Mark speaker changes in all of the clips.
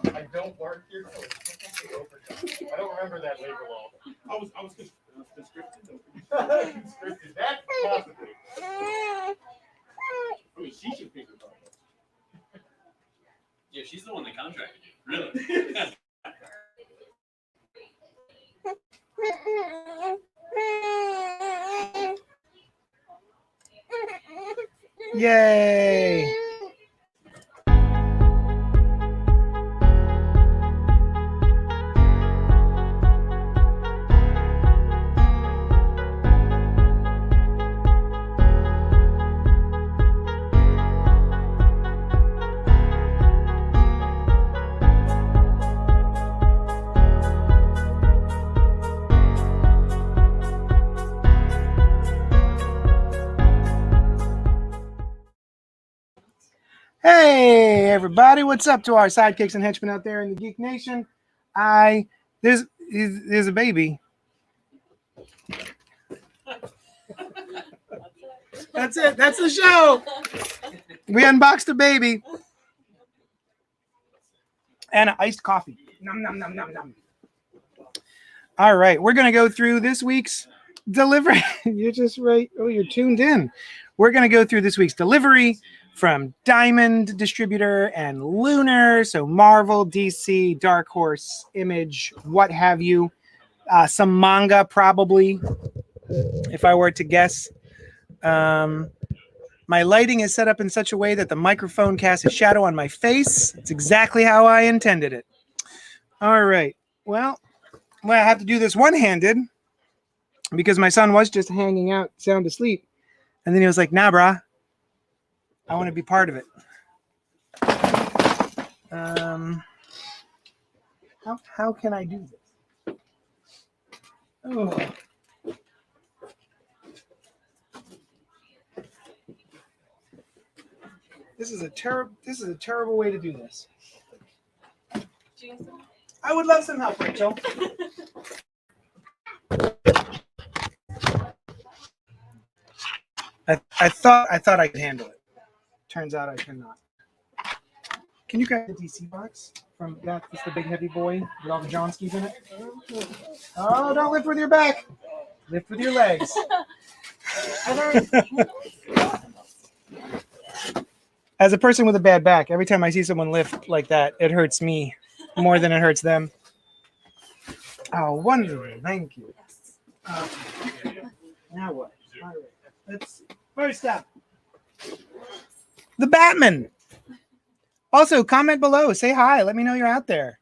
Speaker 1: I don't work here, so it's technically overtime. I don't remember that labor law.
Speaker 2: I was conscripted.
Speaker 1: Conscripted. That possibly.
Speaker 2: I mean, she should pick about it.
Speaker 3: Yeah, she's the one that contracted you. Really?
Speaker 4: Yay! Hey everybody, what's up to our sidekicks and henchmen out there in the Geek Nation? There's a baby. That's it. That's the show. We unboxed a baby and an iced coffee. Nom nom nom nom nom. All right, we're gonna go through this week's delivery. You're just right. Oh, you're tuned in. We're gonna go through this week's delivery from Diamond Distributor and Lunar, so Marvel, DC, Dark Horse, Image, what have you. Some manga, probably, if I were to guess. My lighting is set up in such a way that the microphone casts a shadow on my face. It's exactly how I intended it. All right. Well, I have to do this one-handed because my son was just hanging out, sound asleep. And then he was like, nah, brah. I want to be part of it. How can I do this? Oh. This is a terrible way to do this. I would love some help, Rachel. I thought I could handle it. Turns out I cannot. Can you grab the DC box from that? It's the big heavy boy with all the Johnskis in it. Oh, don't lift with your back. Lift with your legs. As a person with a bad back, every time I see someone lift like that, it hurts me more than it hurts them. Oh, wonderful. Thank you. Now what? All right. Let's first up. The Batman. Also, comment below. Say hi. Let me know you're out there.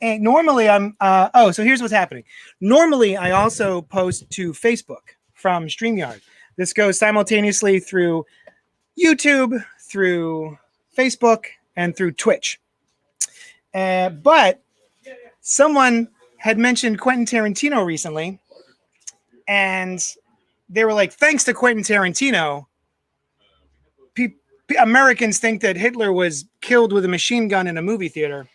Speaker 4: Normally, I'm... so here's what's happening. Normally, I also post to Facebook from StreamYard. This goes simultaneously through YouTube, through Facebook, and through Twitch. But someone had mentioned Quentin Tarantino recently, and they were like, thanks to Quentin Tarantino, Americans think that Hitler was killed with a machine gun in a movie theater.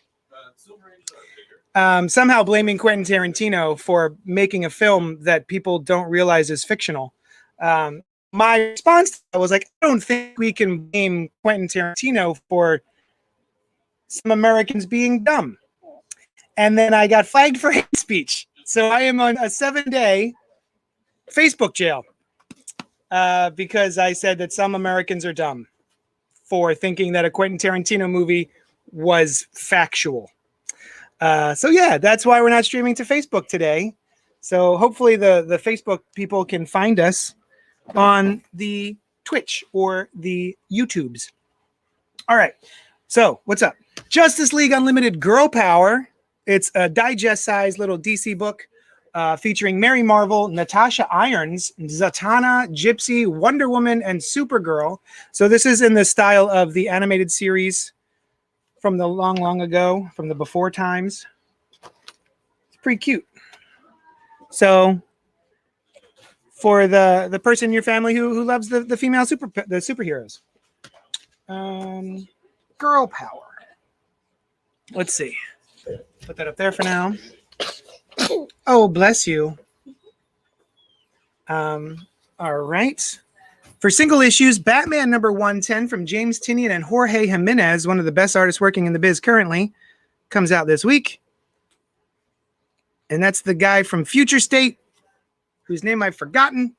Speaker 4: Somehow blaming Quentin Tarantino for making a film that people don't realize is fictional. My response to that was like, I don't think we can blame Quentin Tarantino for some Americans being dumb. And then I got flagged for hate speech. So I am on a 7-day Facebook jail because I said that some Americans are dumb for thinking that a Quentin Tarantino movie was factual. So yeah, that's why we're not streaming to Facebook today. So hopefully the Facebook people can find us on the Twitch or the YouTubes. All right. So what's up? Justice League Unlimited Girl Power. It's a digest-sized little DC book featuring Mary Marvel, Natasha Irons, Zatanna, Gypsy, Wonder Woman, and Supergirl. So this is in the style of the animated series from the long, long ago, from the before times. It's pretty cute. So for the person in your family who loves the female superheroes. Girl power. Let's see. Put that up there for now. Oh, bless you. All right. For single issues, Batman number 110 from James Tynion and Jorge Jimenez, one of the best artists working in the biz currently, comes out this week. And that's the guy from Future State, whose name I've forgotten.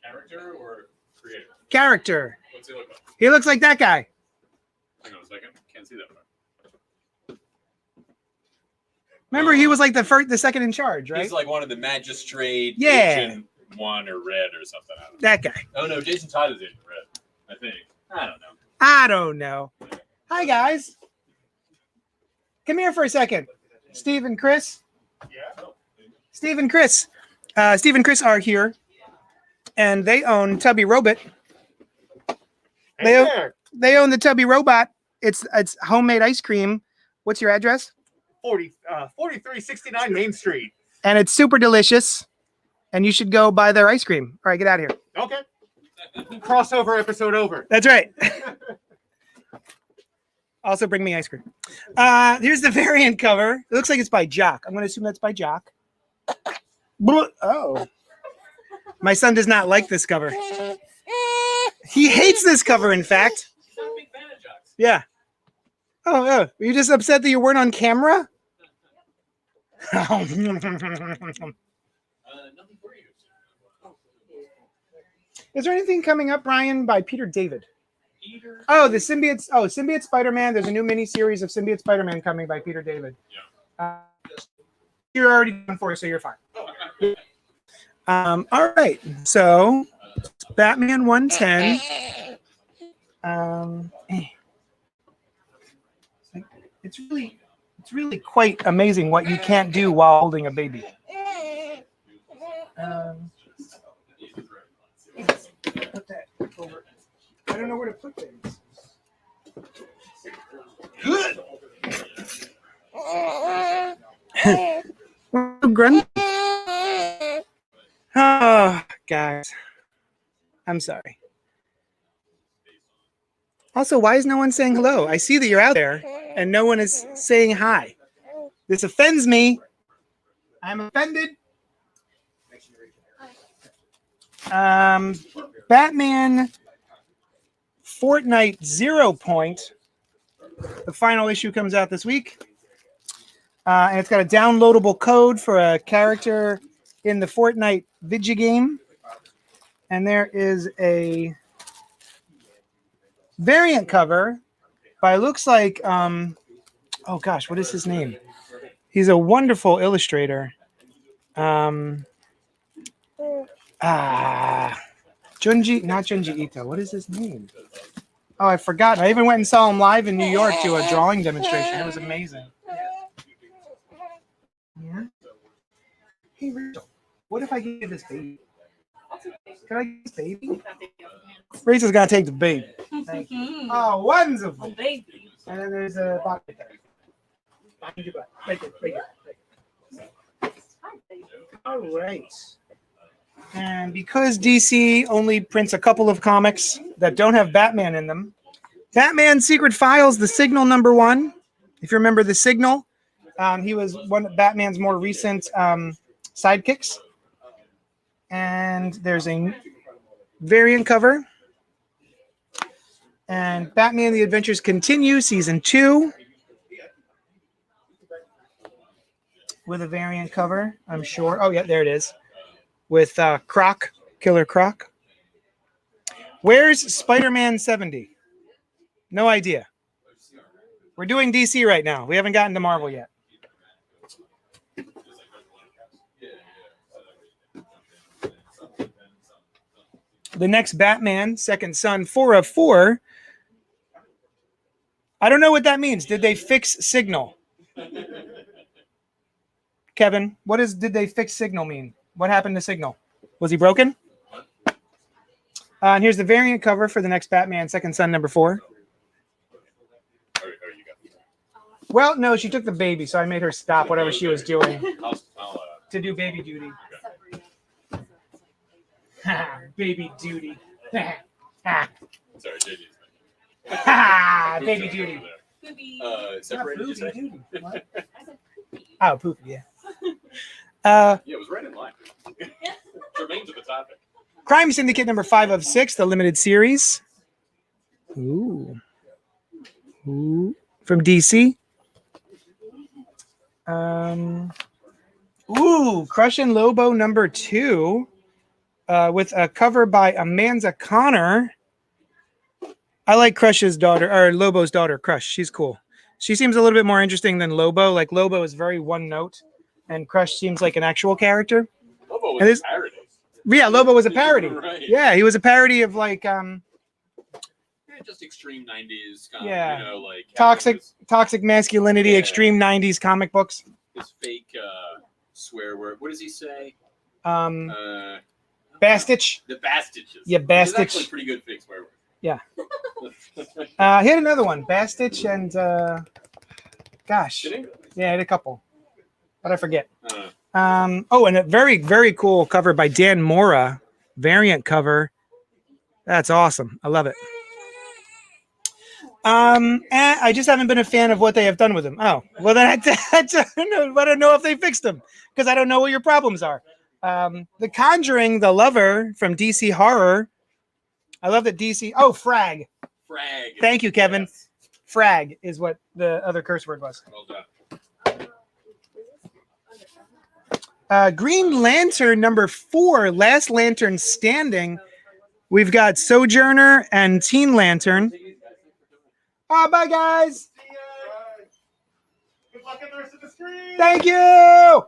Speaker 3: Character or creator?
Speaker 4: Character.
Speaker 3: What's he look like?
Speaker 4: He looks like that guy.
Speaker 3: Hang on a second. Can't see that far.
Speaker 4: Remember, he was like the second in charge, right?
Speaker 2: He's like one of the magistrate.
Speaker 4: Yeah.
Speaker 2: Agent one or red or something. I don't know.
Speaker 4: That guy.
Speaker 2: Oh no, Jason Todd is Agent Red. I think. I don't know.
Speaker 4: I don't know. Hi, guys. Come here for a second. Steve and Chris.
Speaker 1: Yeah.
Speaker 4: Steve and Chris. Steve and Chris are here, and they own Tubby Robot. They own the Tubby Robot. It's homemade ice cream. What's your address?
Speaker 1: 4369 Main Street.
Speaker 4: And it's super delicious. And you should go buy their ice cream. All right, get out of here.
Speaker 1: Okay. Crossover episode over.
Speaker 4: That's right. Also, bring me ice cream. Here's the variant cover. It looks like it's by Jock. I'm going to assume that's by Jock. Oh. My son does not like this cover. He hates this cover, in fact.
Speaker 3: He's not a big fan of Jocks.
Speaker 4: Yeah. Oh, were you just upset that you weren't on camera?
Speaker 3: Nothing for you.
Speaker 4: Is there anything coming up, Brian, by Peter David?
Speaker 3: Peter.
Speaker 4: Oh, the Symbiote. Oh, Symbiote Spider-Man. There's a new mini-series of Symbiote Spider-Man coming by Peter David.
Speaker 3: Yeah.
Speaker 4: You're already done for it, so you're fine. All right. So, Batman 110. It's really quite amazing what you can't do while holding a baby. Put that over. I don't know where to put things. Good. Grunt. Oh, guys. I'm sorry. Also, why is no one saying hello? I see that you're out there and no one is saying hi. This offends me. I'm offended. Batman Fortnite 0 Point. The final issue comes out this week. And it's got a downloadable code for a character in the Fortnite video game. And there is a variant cover by, looks like, oh gosh, what is his name? He's a wonderful illustrator. Junji Ito. What is his name? Oh, I forgot. I even went and saw him live in New York to a drawing demonstration. It was amazing. Yeah. Hey, Rachel, what if I give this baby? Can I get this baby? Rachel's gonna take the baby. Thank you. Oh, wonderful.
Speaker 5: Baby.
Speaker 4: And then there's a box right there. Right there. All right. And because DC only prints a couple of comics that don't have Batman in them, Batman Secret Files, The Signal #1. If you remember The Signal, he was one of Batman's more recent sidekicks. And there's a variant cover. And Batman The Adventures Continue, Season 2. With a variant cover, I'm sure. Oh, yeah, there it is. With Croc, Killer Croc. Where's Spider-Man 70? No idea. We're doing DC right now. We haven't gotten to Marvel yet. The next Batman, Second Son, 4 of 4. I don't know what that means. Did they fix Signal? Kevin, did they fix Signal mean? What happened to Signal? Was he broken? And here's the variant cover for the next Batman, Second Son, #4. Well, no, she took the baby, so I made her stop whatever she was doing to do baby duty. Baby duty.
Speaker 3: Sorry, JD.
Speaker 4: Baby duty.
Speaker 3: Separate, did you say?
Speaker 4: What? Oh, poopy, yeah.
Speaker 3: Yeah, it was right in line. Germane to the topic.
Speaker 4: Crime Syndicate number 5 of 6, the limited series. Ooh. From DC. Crushing Lobo number 2 with a cover by Amanda Connor. I like Crush's daughter, or Lobo's daughter, Crush. She's cool. She seems a little bit more interesting than Lobo. Like Lobo is very one note, and Crush seems like an actual character.
Speaker 3: Lobo
Speaker 4: And
Speaker 3: was a parody.
Speaker 4: Yeah, Lobo was a parody.
Speaker 3: Right.
Speaker 4: Yeah, he was a parody of like
Speaker 3: Yeah, just extreme 90s. Kind
Speaker 4: Yeah.
Speaker 3: Of, you know, like
Speaker 4: toxic masculinity,
Speaker 3: Yeah.
Speaker 4: extreme 90s comic books.
Speaker 3: His fake swear word. What does he say?
Speaker 4: Bastich.
Speaker 3: The bastages.
Speaker 4: Yeah,
Speaker 3: It's
Speaker 4: bastich.
Speaker 3: actually pretty good fake swear word.
Speaker 4: Yeah. He had another one, Bastich, and gosh,
Speaker 3: Did he?
Speaker 4: yeah, I had a couple, but I forget.
Speaker 3: Uh,
Speaker 4: And a very, very cool cover by Dan Mora, variant cover. That's awesome. I love it. And I just haven't been a fan of what they have done with him. Oh, well, then I don't know if they fixed them because I don't know what your problems are. The Conjuring, The Lover from DC Horror. I love that DC. Oh, Frag.
Speaker 3: Frag.
Speaker 4: Thank you, Kevin.
Speaker 3: Yes.
Speaker 4: Frag is what the other curse word was.
Speaker 3: Well done.
Speaker 4: Green Lantern number 4, Last Lantern Standing. We've got Sojourner and Teen Lantern. Bye, guys.
Speaker 1: Good luck in the rest of the screen.
Speaker 4: Thank you.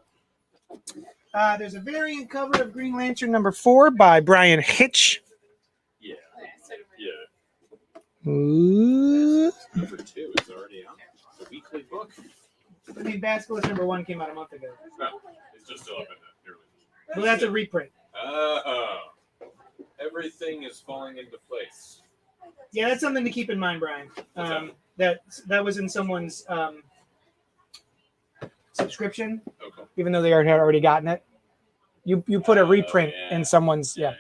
Speaker 4: There's a variant cover of Green Lantern number 4 by Brian Hitch.
Speaker 3: Yeah. Yeah.
Speaker 4: Ooh.
Speaker 3: Number 2 is already out. The weekly book.
Speaker 4: I mean, Basilisk number 1 came out a month ago.
Speaker 3: Oh, it's just still up in the early.
Speaker 4: Well, that's a reprint.
Speaker 3: Everything is falling into place.
Speaker 4: Yeah, that's something to keep in mind, Brian. That was in someone's subscription,
Speaker 3: Okay.
Speaker 4: even though they had already gotten it. You put a reprint
Speaker 3: yeah.
Speaker 4: in someone's
Speaker 3: Yeah.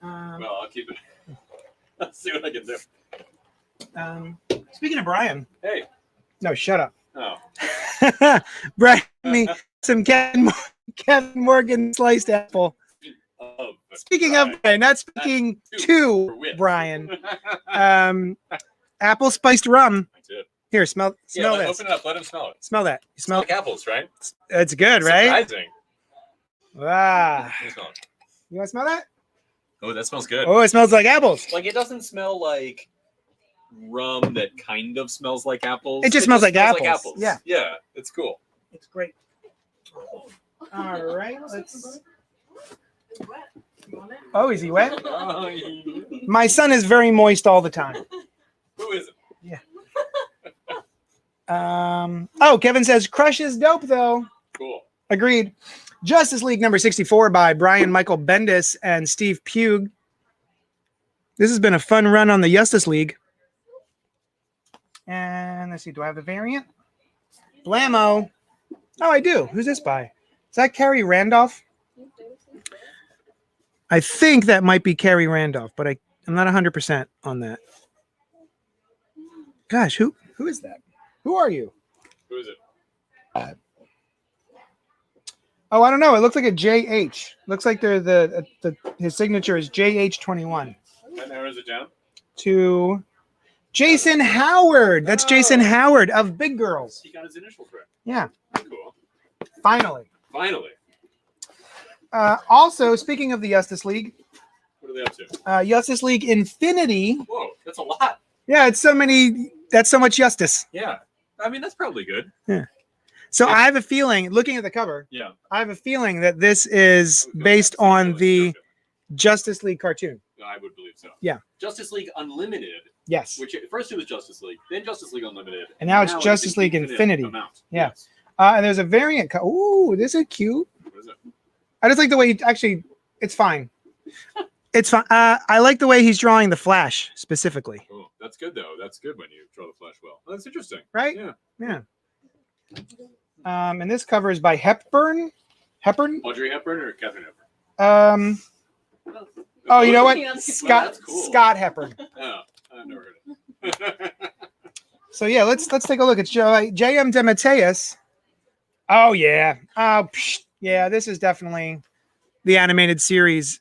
Speaker 4: Um,
Speaker 3: Well, I'll keep it. Let's see what I can do.
Speaker 4: Speaking of Brian,
Speaker 3: Hey.
Speaker 4: no, shut up.
Speaker 3: Oh.
Speaker 4: Brian, me some Kevin Morgan sliced apple. Speaking of Brian, not speaking to Brian. Apple spiced rum.
Speaker 3: I did.
Speaker 4: Here, smell
Speaker 3: Yeah,
Speaker 4: this.
Speaker 3: open it up. Let him smell it.
Speaker 4: Smell that. You smell
Speaker 3: Like apples, right?
Speaker 4: It's good, right?
Speaker 3: Surprising.
Speaker 4: Wow.
Speaker 3: Let me smell it.
Speaker 4: You want to smell that?
Speaker 3: Oh, that smells good.
Speaker 4: Oh, it smells like apples.
Speaker 3: Like it doesn't smell like rum that kind of smells like apples.
Speaker 4: It just smells like apples. Yeah.
Speaker 3: Yeah, it's cool.
Speaker 4: It's great. All right, let's. Oh, is he wet? My son is very moist all the time.
Speaker 3: Who is it?
Speaker 4: Oh, Kevin says Crush is dope though.
Speaker 3: Cool.
Speaker 4: Agreed. Justice League number 64 by Brian Michael Bendis and Steve Pugh. This has been a fun run on the Justice League. And let's see, do I have a variant? Blammo. Oh, I do. Who's this by? Is that Carrie Randolph? I think that might be Carrie Randolph, but I'm not 100% on that. Gosh, who is that? Who are you?
Speaker 3: Who is it?
Speaker 4: Oh, I don't know. It looks like a JH. Looks like they're his signature is JH21.
Speaker 3: That narrows it down.
Speaker 4: To Jason Howard. That's Jason Howard of Big Girls.
Speaker 3: He got his initials right.
Speaker 4: Yeah,
Speaker 3: Cool.
Speaker 4: finally.
Speaker 3: Finally.
Speaker 4: Also, speaking of the Justice League,
Speaker 3: What are they up to?
Speaker 4: Justice League Infinity.
Speaker 3: Whoa, that's a lot.
Speaker 4: Yeah, it's so many. That's so much justice.
Speaker 3: Yeah. I mean, that's probably good.
Speaker 4: So I have a feeling, looking at the cover,
Speaker 3: Yeah.
Speaker 4: I have a feeling that this is based on the Justice League cartoon.
Speaker 3: I would believe so.
Speaker 4: Yeah.
Speaker 3: Justice League Unlimited,
Speaker 4: Yes.
Speaker 3: which first it was Justice League, then Justice League Unlimited,
Speaker 4: And now it's
Speaker 3: the
Speaker 4: Justice League Infinity.
Speaker 3: amount.
Speaker 4: Yeah.
Speaker 3: Yes.
Speaker 4: And there's a variant. Ooh, this is cute.
Speaker 3: What is it?
Speaker 4: I just like the way it's fine. It's fine. I like the way he's drawing the Flash specifically.
Speaker 3: Oh, that's good though. That's good when you draw the Flash well. That's interesting.
Speaker 4: Right?
Speaker 3: Yeah.
Speaker 4: Yeah. And this cover is by Hepburn.
Speaker 3: Audrey Hepburn or Catherine Hepburn?
Speaker 4: Oh, you know what?
Speaker 3: Well,
Speaker 4: Scott
Speaker 3: that's cool.
Speaker 4: Scott Hepburn.
Speaker 3: Oh, I've never heard of it.
Speaker 4: So yeah, let's take a look at J.M. DeMatteis. Oh yeah. Oh yeah, this is definitely the animated series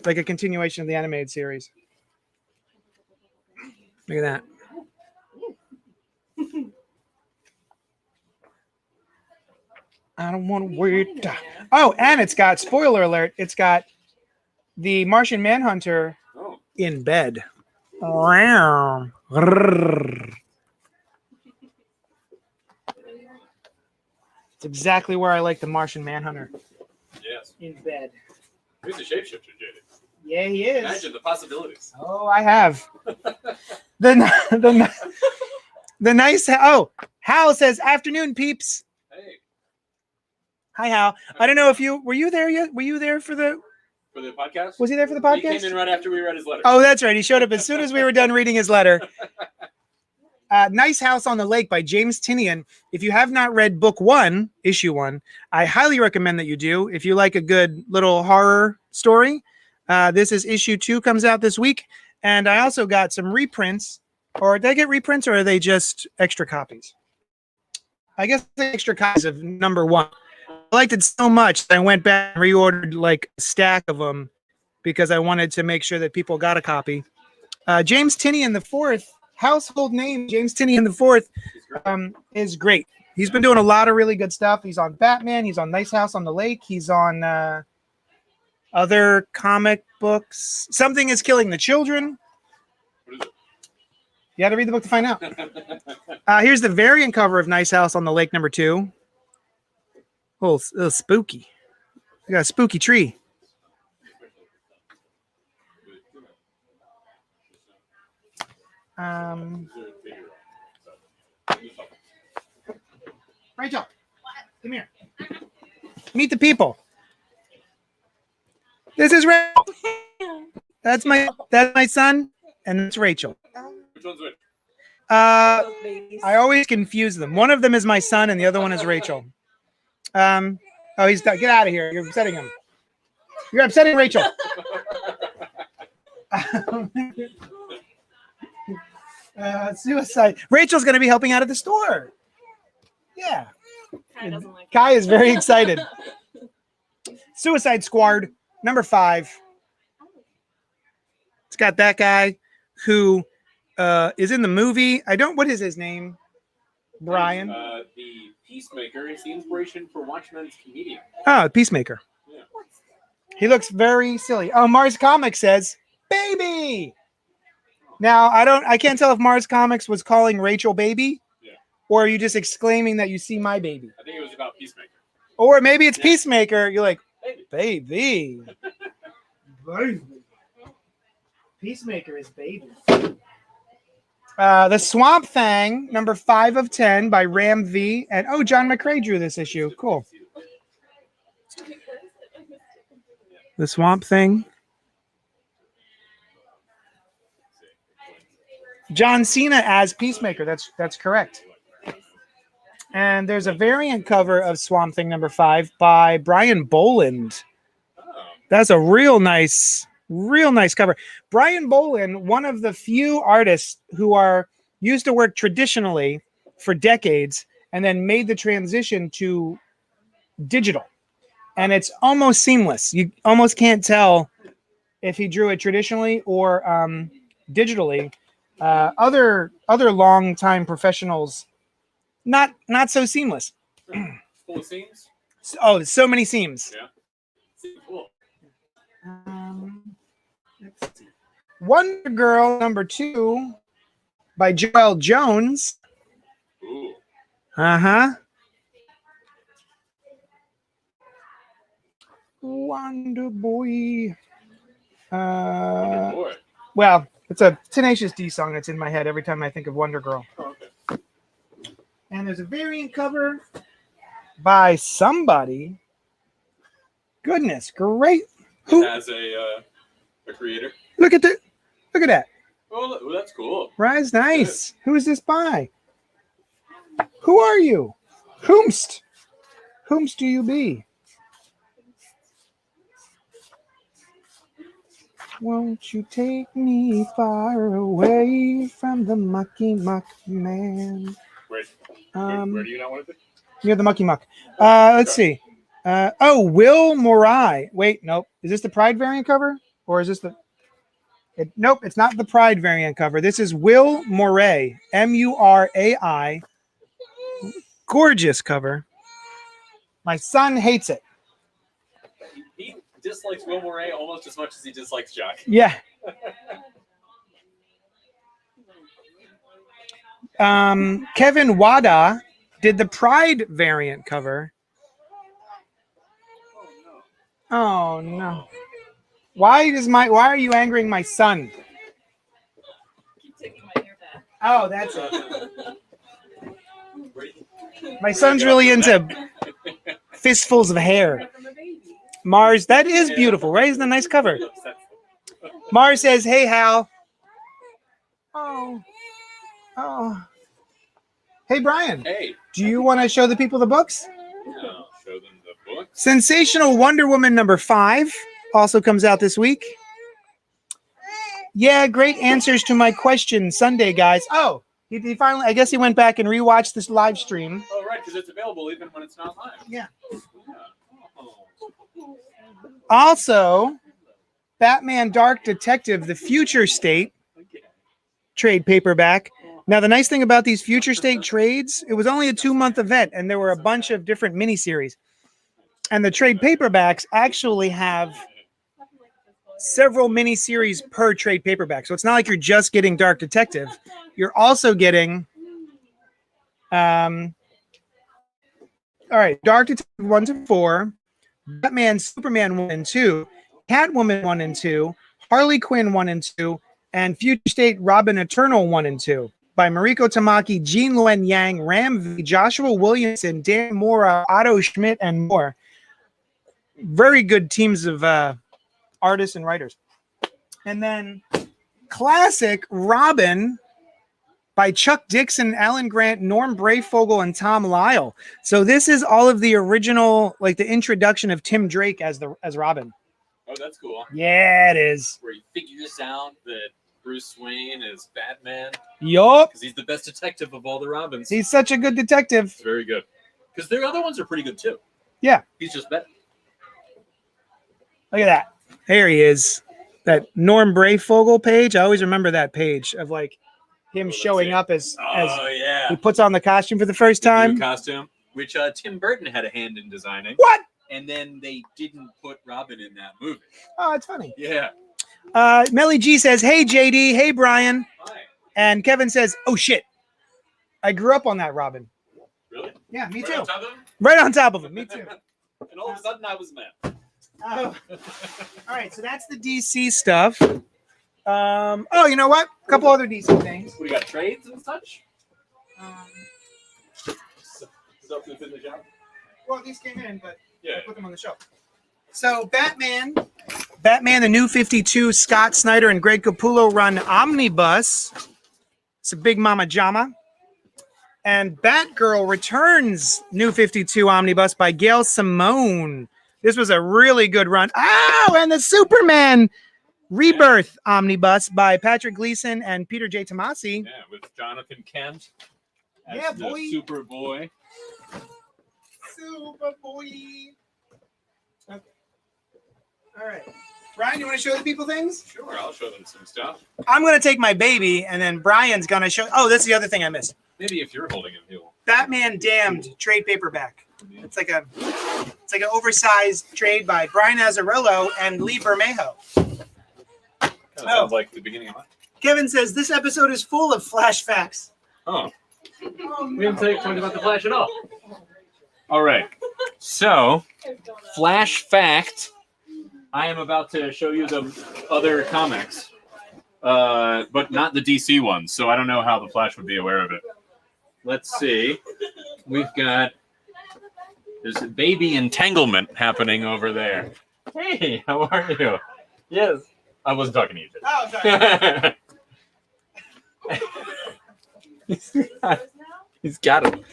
Speaker 4: like a continuation of the animated series. Look at that. I don't want to wait. Oh, and it's got, spoiler alert, it's got the Martian Manhunter
Speaker 2: Oh,
Speaker 4: in bed. Wow. It's exactly where I like the Martian Manhunter.
Speaker 2: yes.
Speaker 4: In bed.
Speaker 2: He's a shapeshifter, Jaden.
Speaker 4: Yeah, he is.
Speaker 2: Imagine the possibilities.
Speaker 4: Oh, I have. The nice. Oh, Hal says, "Afternoon, peeps."
Speaker 2: Hey,
Speaker 4: Hi, Hal. I don't know if you were you there yet. Were you there for the?
Speaker 2: for the podcast?
Speaker 4: Was he there for the
Speaker 2: He came
Speaker 4: podcast?
Speaker 2: in right after we read his letter.
Speaker 4: Oh, that's right. He showed up as soon as we were done reading his letter. Nice House on the Lake by James Tinian. If you have not read book 1, issue 1, I highly recommend that you do. If you like a good little horror story, this is issue 2, comes out this week. And I also got some reprints. Or did I get reprints, or are they just extra copies? I guess the extra copies of number 1. I liked it so much that I went back and reordered like a stack of them because I wanted to make sure that people got a copy. James Tinian the Fourth, household name James Tinian the Fourth, is great. He's been doing a lot of really good stuff. He's on Batman. He's on Nice House on the Lake. He's on other comic books. Something is Killing the Children.
Speaker 2: What is it?
Speaker 4: You had to read the book to find out. Here's the variant cover of Nice House on the Lake number 2. Oh, it's a little spooky. We got a spooky tree. Rachel, come here. Meet the people. This is Rachel. That's my son, and that's Rachel.
Speaker 2: Which one's which?
Speaker 4: I always confuse them. One of them is my son, and the other one is Rachel. Oh, he's done. Get out of here. You're upsetting him. You're upsetting Rachel. Suicide. Rachel's going to be helping out at the store. Yeah.
Speaker 5: Kai doesn't like
Speaker 4: Kai is very excited. Suicide Squad, number 5. It's got that guy who is in the movie. What is his name? Brian.
Speaker 2: The Peacemaker is the inspiration for Watchmen's comedian.
Speaker 4: Oh, Peacemaker.
Speaker 2: Yeah.
Speaker 4: He looks very silly. Oh, Mars Comics says, "Baby." Now, I can't tell if Mars Comics was calling Rachel baby, or are you just exclaiming that you see my baby?
Speaker 2: I think it was about Peacemaker.
Speaker 4: Or maybe it's Peacemaker. You're like, baby. Baby. Peacemaker is baby. The Swamp Thing, number 5 of 10 by Ram V. And John McCrae drew this issue. Cool. The Swamp Thing. John Cena as Peacemaker. That's correct. And there's a variant cover of Swamp Thing number 5 by Brian Boland. That's a real nice cover. Brian Boland, one of the few artists who are used to work traditionally for decades and then made the transition to digital. And it's almost seamless. You almost can't tell if he drew it traditionally or digitally. Other longtime professionals, not so seamless.
Speaker 2: Full of seams?
Speaker 4: Oh, so many seams.
Speaker 2: Yeah. Cool.
Speaker 4: Let's see. Wonder Girl number 2 by Joel Jones.
Speaker 2: Ooh.
Speaker 4: Wonder Boy.
Speaker 2: Good boy.
Speaker 4: Well, it's a Tenacious D song that's in my head every time I think of Wonder Girl.
Speaker 2: Oh, okay.
Speaker 4: And there's a variant cover by somebody. Goodness, great. Who?
Speaker 2: As a creator.
Speaker 4: Look at that.
Speaker 2: Oh, that's cool.
Speaker 4: Rise, nice. Who is this by? Who are you? Whomst do you be? Won't you take me far away from the mucky muck man?
Speaker 2: Where do you not want to be?
Speaker 4: Near the mucky muck. Let's see. Will Morai. Wait, nope. Is this the Pride variant cover? Or is this the? Nope, it's not the Pride variant cover. This is Will Moray, Murai. Gorgeous cover. My son hates it.
Speaker 3: He dislikes Will Moray almost as much as he dislikes Jock.
Speaker 4: Yeah. Kevin Wada did the Pride variant cover. Oh no. Why are you angering my son?
Speaker 5: Keep taking my hair back.
Speaker 4: Oh, that's it. My son's really into fistfuls of hair.
Speaker 5: From a baby.
Speaker 4: Mars, that is beautiful, right? Isn't that a nice cover? Mars says, "Hey, Hal." Oh. Hey, Brian.
Speaker 3: Hey,
Speaker 4: Do you want to show the people the books?
Speaker 3: I'll show them the book.
Speaker 4: Sensational Wonder Woman #5 also comes out this week. Yeah, great answers to my question Sunday, guys. Oh, he finally, I guess he went back and rewatched this live stream.
Speaker 3: Oh, right, because it's available even when it's not live.
Speaker 4: Yeah.
Speaker 3: Oh.
Speaker 4: Also, Batman Dark Detective, the Future State
Speaker 3: Okay.
Speaker 4: trade paperback. Now, the nice thing about these Future State trades, it was only a 2-month event, and there were a bunch of different miniseries. And the trade paperbacks actually have several miniseries per trade paperback. So it's not like you're just getting Dark Detective. You're also getting, all right, Dark Detective 1 to 4, Batman, Superman 1 and 2, Catwoman 1 and 2, Harley Quinn 1 and 2, and Future State Robin Eternal 1 and 2 by Mariko Tamaki, Jean Luen Yang, Ram V, Joshua Williamson, Dan Mora, Otto Schmidt, and more. Very good teams of artists and writers. And then classic Robin by Chuck Dixon, Alan Grant, Norm Brayfogle, and Tom Lyle. So this is all of the original, like the introduction of Tim Drake as Robin.
Speaker 3: Oh, that's cool.
Speaker 4: Yeah, it is.
Speaker 3: Where he figures out that Bruce Wayne is Batman
Speaker 4: Yup.
Speaker 3: because he's the best detective of all the Robins.
Speaker 4: He's such a good detective.
Speaker 3: It's very good. Because their other ones are pretty good too.
Speaker 4: Yeah.
Speaker 3: He's just better.
Speaker 4: Look at that. There he is. That Norm Brayfogle page. I always remember that page of like him
Speaker 3: Let's
Speaker 4: showing
Speaker 3: see.
Speaker 4: up as
Speaker 3: Oh, yeah.
Speaker 4: he puts on the costume for the first
Speaker 3: The
Speaker 4: time.
Speaker 3: new costume, which Tim Burton had a hand in designing.
Speaker 4: What?
Speaker 3: And then they didn't put Robin in that movie.
Speaker 4: Oh, it's funny.
Speaker 3: Yeah.
Speaker 4: Melly G says, "Hey JD, hey Brian,"
Speaker 3: Hi.
Speaker 4: and Kevin says, "Oh shit, I grew up on that Robin."
Speaker 3: Really?
Speaker 4: Yeah, me
Speaker 3: Right
Speaker 4: too.
Speaker 3: on top of him?
Speaker 4: Right on top of him. Me too.
Speaker 3: And all of a sudden I was mad.
Speaker 4: Oh. All right, so that's the DC stuff. Oh, you know what? A couple other DC things.
Speaker 3: We got trades and such. Stuff that's in the shop.
Speaker 4: Well, these came in, but
Speaker 3: Yeah.
Speaker 4: put them on the shelf. So Batman, the New 52, Scott Snyder and Greg Capullo run Omnibus. It's a big mama jama. And Batgirl returns New 52 Omnibus by Gail Simone. This was a really good run. Oh, and the Superman Rebirth Omnibus by Patrick Gleason and Peter J. Tomasi.
Speaker 3: Yeah, with Jonathan Kent as
Speaker 4: Yeah,
Speaker 3: the
Speaker 4: boy.
Speaker 3: Superboy.
Speaker 4: Superboy. Okay. All right. Brian, you want to show the people things?
Speaker 3: Sure, I'll show them some stuff.
Speaker 4: I'm going to take my baby, and then Brian's going to show. Oh, that's the other thing I missed.
Speaker 3: Maybe if you're holding him, he'll.
Speaker 4: Batman Damned trade paperback. It's like an oversized trade by Brian Azzarello and Lee Bermejo.
Speaker 3: Sounds like the beginning of it.
Speaker 4: Kevin says this episode is full of flash facts.
Speaker 3: Oh. We didn't talk about the Flash at all. All right. So, Flash fact. I am about to show you the other comics, but not the DC ones. So I don't know how the Flash would be aware of it. Let's see. We've got there's a baby entanglement happening over there. Hey, how are you? Yes, I wasn't talking to you.
Speaker 4: Oh, sorry.
Speaker 3: He's got it.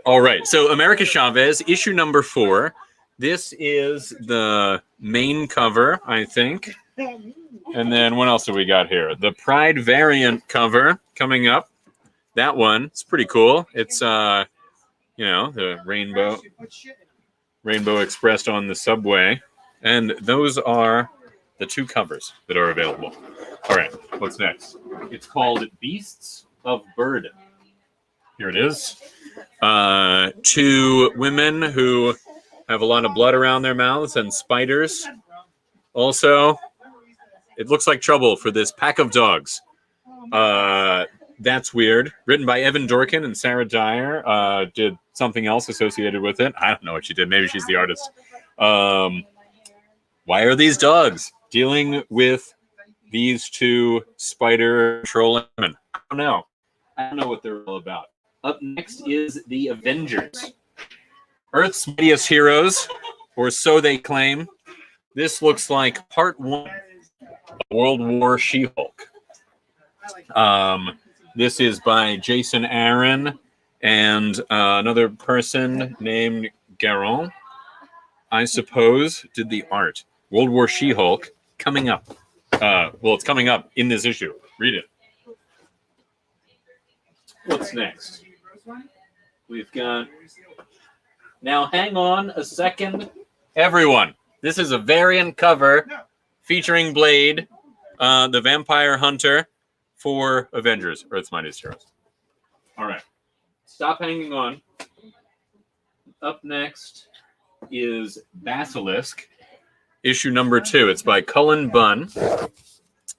Speaker 3: All right. So America Chavez, issue number 4. This is the main cover, I think. And then what else do we got here? The Pride variant cover coming up. That one, it's pretty cool. It's the rainbow expressed on the subway. And those are the 2 covers that are available. All right, what's next? It's called Beasts of Burden. Here it is. 2 women who have a lot of blood around their mouths and spiders. Also, it looks like trouble for this pack of dogs. That's weird. Written by Evan Dorkin and Sarah Dyer. Did something else associated with it. I don't know what she did. Maybe she's the artist. Why are these dogs dealing with these 2 spider trolling women? I don't know. I don't know what they're all about. Up next is the Avengers. Earth's Mightiest Heroes, or so they claim. This looks like part 1 of World War She-Hulk. This is by Jason Aaron and another person named Garon, I suppose, did the art. World War She-Hulk coming up. Well, it's coming up in this issue. Read it. What's next? We've got... Now, hang on a second. Everyone, this is a variant cover featuring Blade, the vampire hunter, for Avengers, Earth's Mightiest Heroes. All right. Stop hanging on. Up next is Basilisk, issue number 2. It's by Cullen Bunn.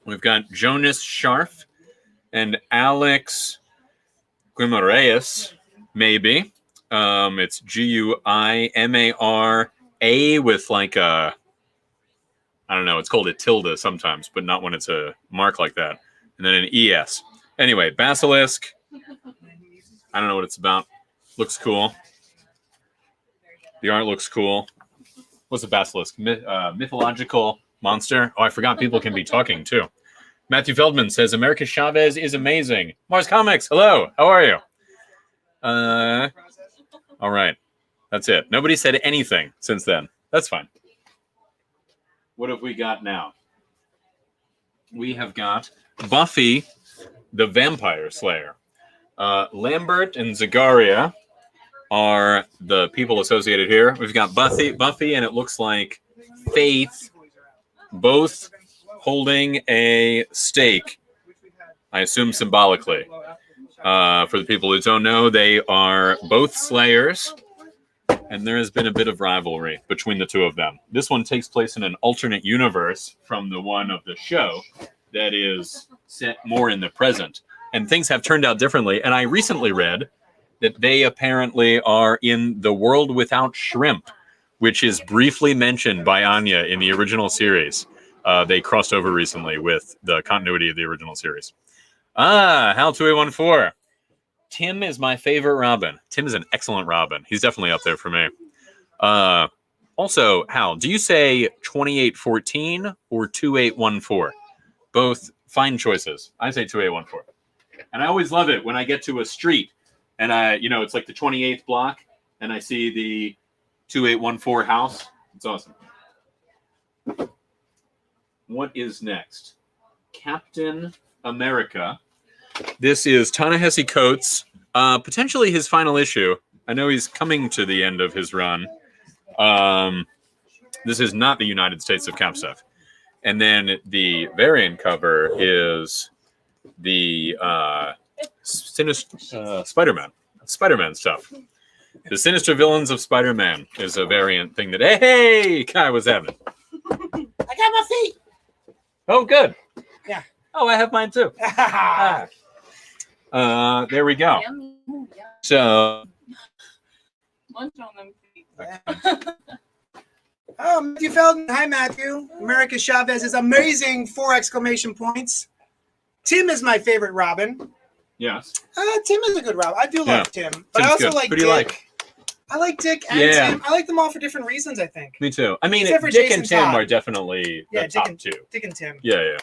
Speaker 3: We've got Jonas Scharf and Alex Guimaraes, maybe. It's Guimara with like a, I don't know, it's called a tilde sometimes, but not when it's a mark like that. And then an ES. Anyway, Basilisk. I don't know what it's about. Looks cool. The art looks cool. What's a basilisk? Mythological monster. Oh, I forgot people can be talking too. Matthew Feldman says America Chavez is amazing. Mars Comics, hello. How are you? All right. That's it. Nobody said anything since then. That's fine. What have we got now? We have got Buffy the Vampire Slayer. Lambert and Zagaria are the people associated here. We've got Buffy, and it looks like Faith, both holding a stake, I assume symbolically. For the people who don't know, they are both Slayers, and there has been a bit of rivalry between the 2 of them. This one takes place in an alternate universe from the one of the show that is set more in the present. And things have turned out differently. And I recently read that they apparently are in The World Without Shrimp, which is briefly mentioned by Anya in the original series. They crossed over recently with the continuity of the original series. Hal 2814. Tim is my favorite Robin. Tim is an excellent Robin. He's definitely up there for me. Also, Hal, do you say 2814 or 2814? Both fine choices. I say 2814. And I always love it when I get to a street and it's like the 28th block and I see the 2814 house. It's awesome. What is next? Captain America. This is Ta-Nehisi Coates, potentially his final issue. I know he's coming to the end of his run. This is not the United States of Capsef. And then the variant cover is the sinister Spider-Man stuff. The Sinister Villains of Spider-Man is a variant thing that, hey, Kai was having.
Speaker 4: I got my feet.
Speaker 3: Oh, good.
Speaker 4: Yeah.
Speaker 3: Oh, I have mine too. There we go.
Speaker 5: Yummy.
Speaker 3: So,
Speaker 5: Munch on them feet.
Speaker 4: Oh, Matthew Feldman. Hi, Matthew. America Chavez is amazing. 4 exclamation points. Tim is my favorite Robin.
Speaker 3: yes.
Speaker 4: Tim is a good Robin. I do like Tim. But
Speaker 3: Tim's
Speaker 4: I also
Speaker 3: good.
Speaker 4: like
Speaker 3: Who
Speaker 4: Dick.
Speaker 3: do you like?
Speaker 4: I like Dick and
Speaker 3: Yeah.
Speaker 4: Tim. I like them all for different reasons, I think.
Speaker 3: Me too. I mean,
Speaker 4: Except for
Speaker 3: Dick
Speaker 4: Jason
Speaker 3: and Tim
Speaker 4: Todd.
Speaker 3: are definitely the
Speaker 4: Yeah,
Speaker 3: top
Speaker 4: Dick
Speaker 3: 2.
Speaker 4: Dick and Tim.
Speaker 3: Yeah.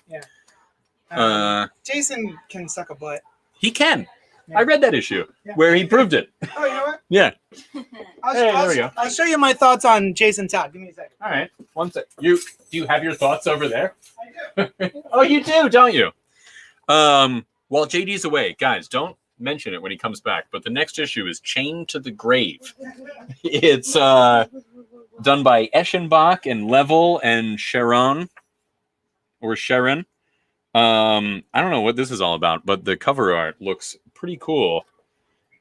Speaker 4: Jason can suck a butt.
Speaker 3: He can.
Speaker 4: Yeah.
Speaker 3: I read that issue
Speaker 4: Yeah.
Speaker 3: where he proved it.
Speaker 4: Oh, you know what?
Speaker 3: Yeah.
Speaker 4: There we go. I'll show you my thoughts on Jason Todd. Give me a second.
Speaker 3: All right. One sec. Do you have your thoughts over there?
Speaker 4: I do.
Speaker 3: Oh, you do, don't you? While JD's away, guys, don't mention it when he comes back. But the next issue is Chained to the Grave. It's done by Eschenbach and Level and Sharon. or Sharon. I don't know what this is all about, but the cover art looks pretty cool.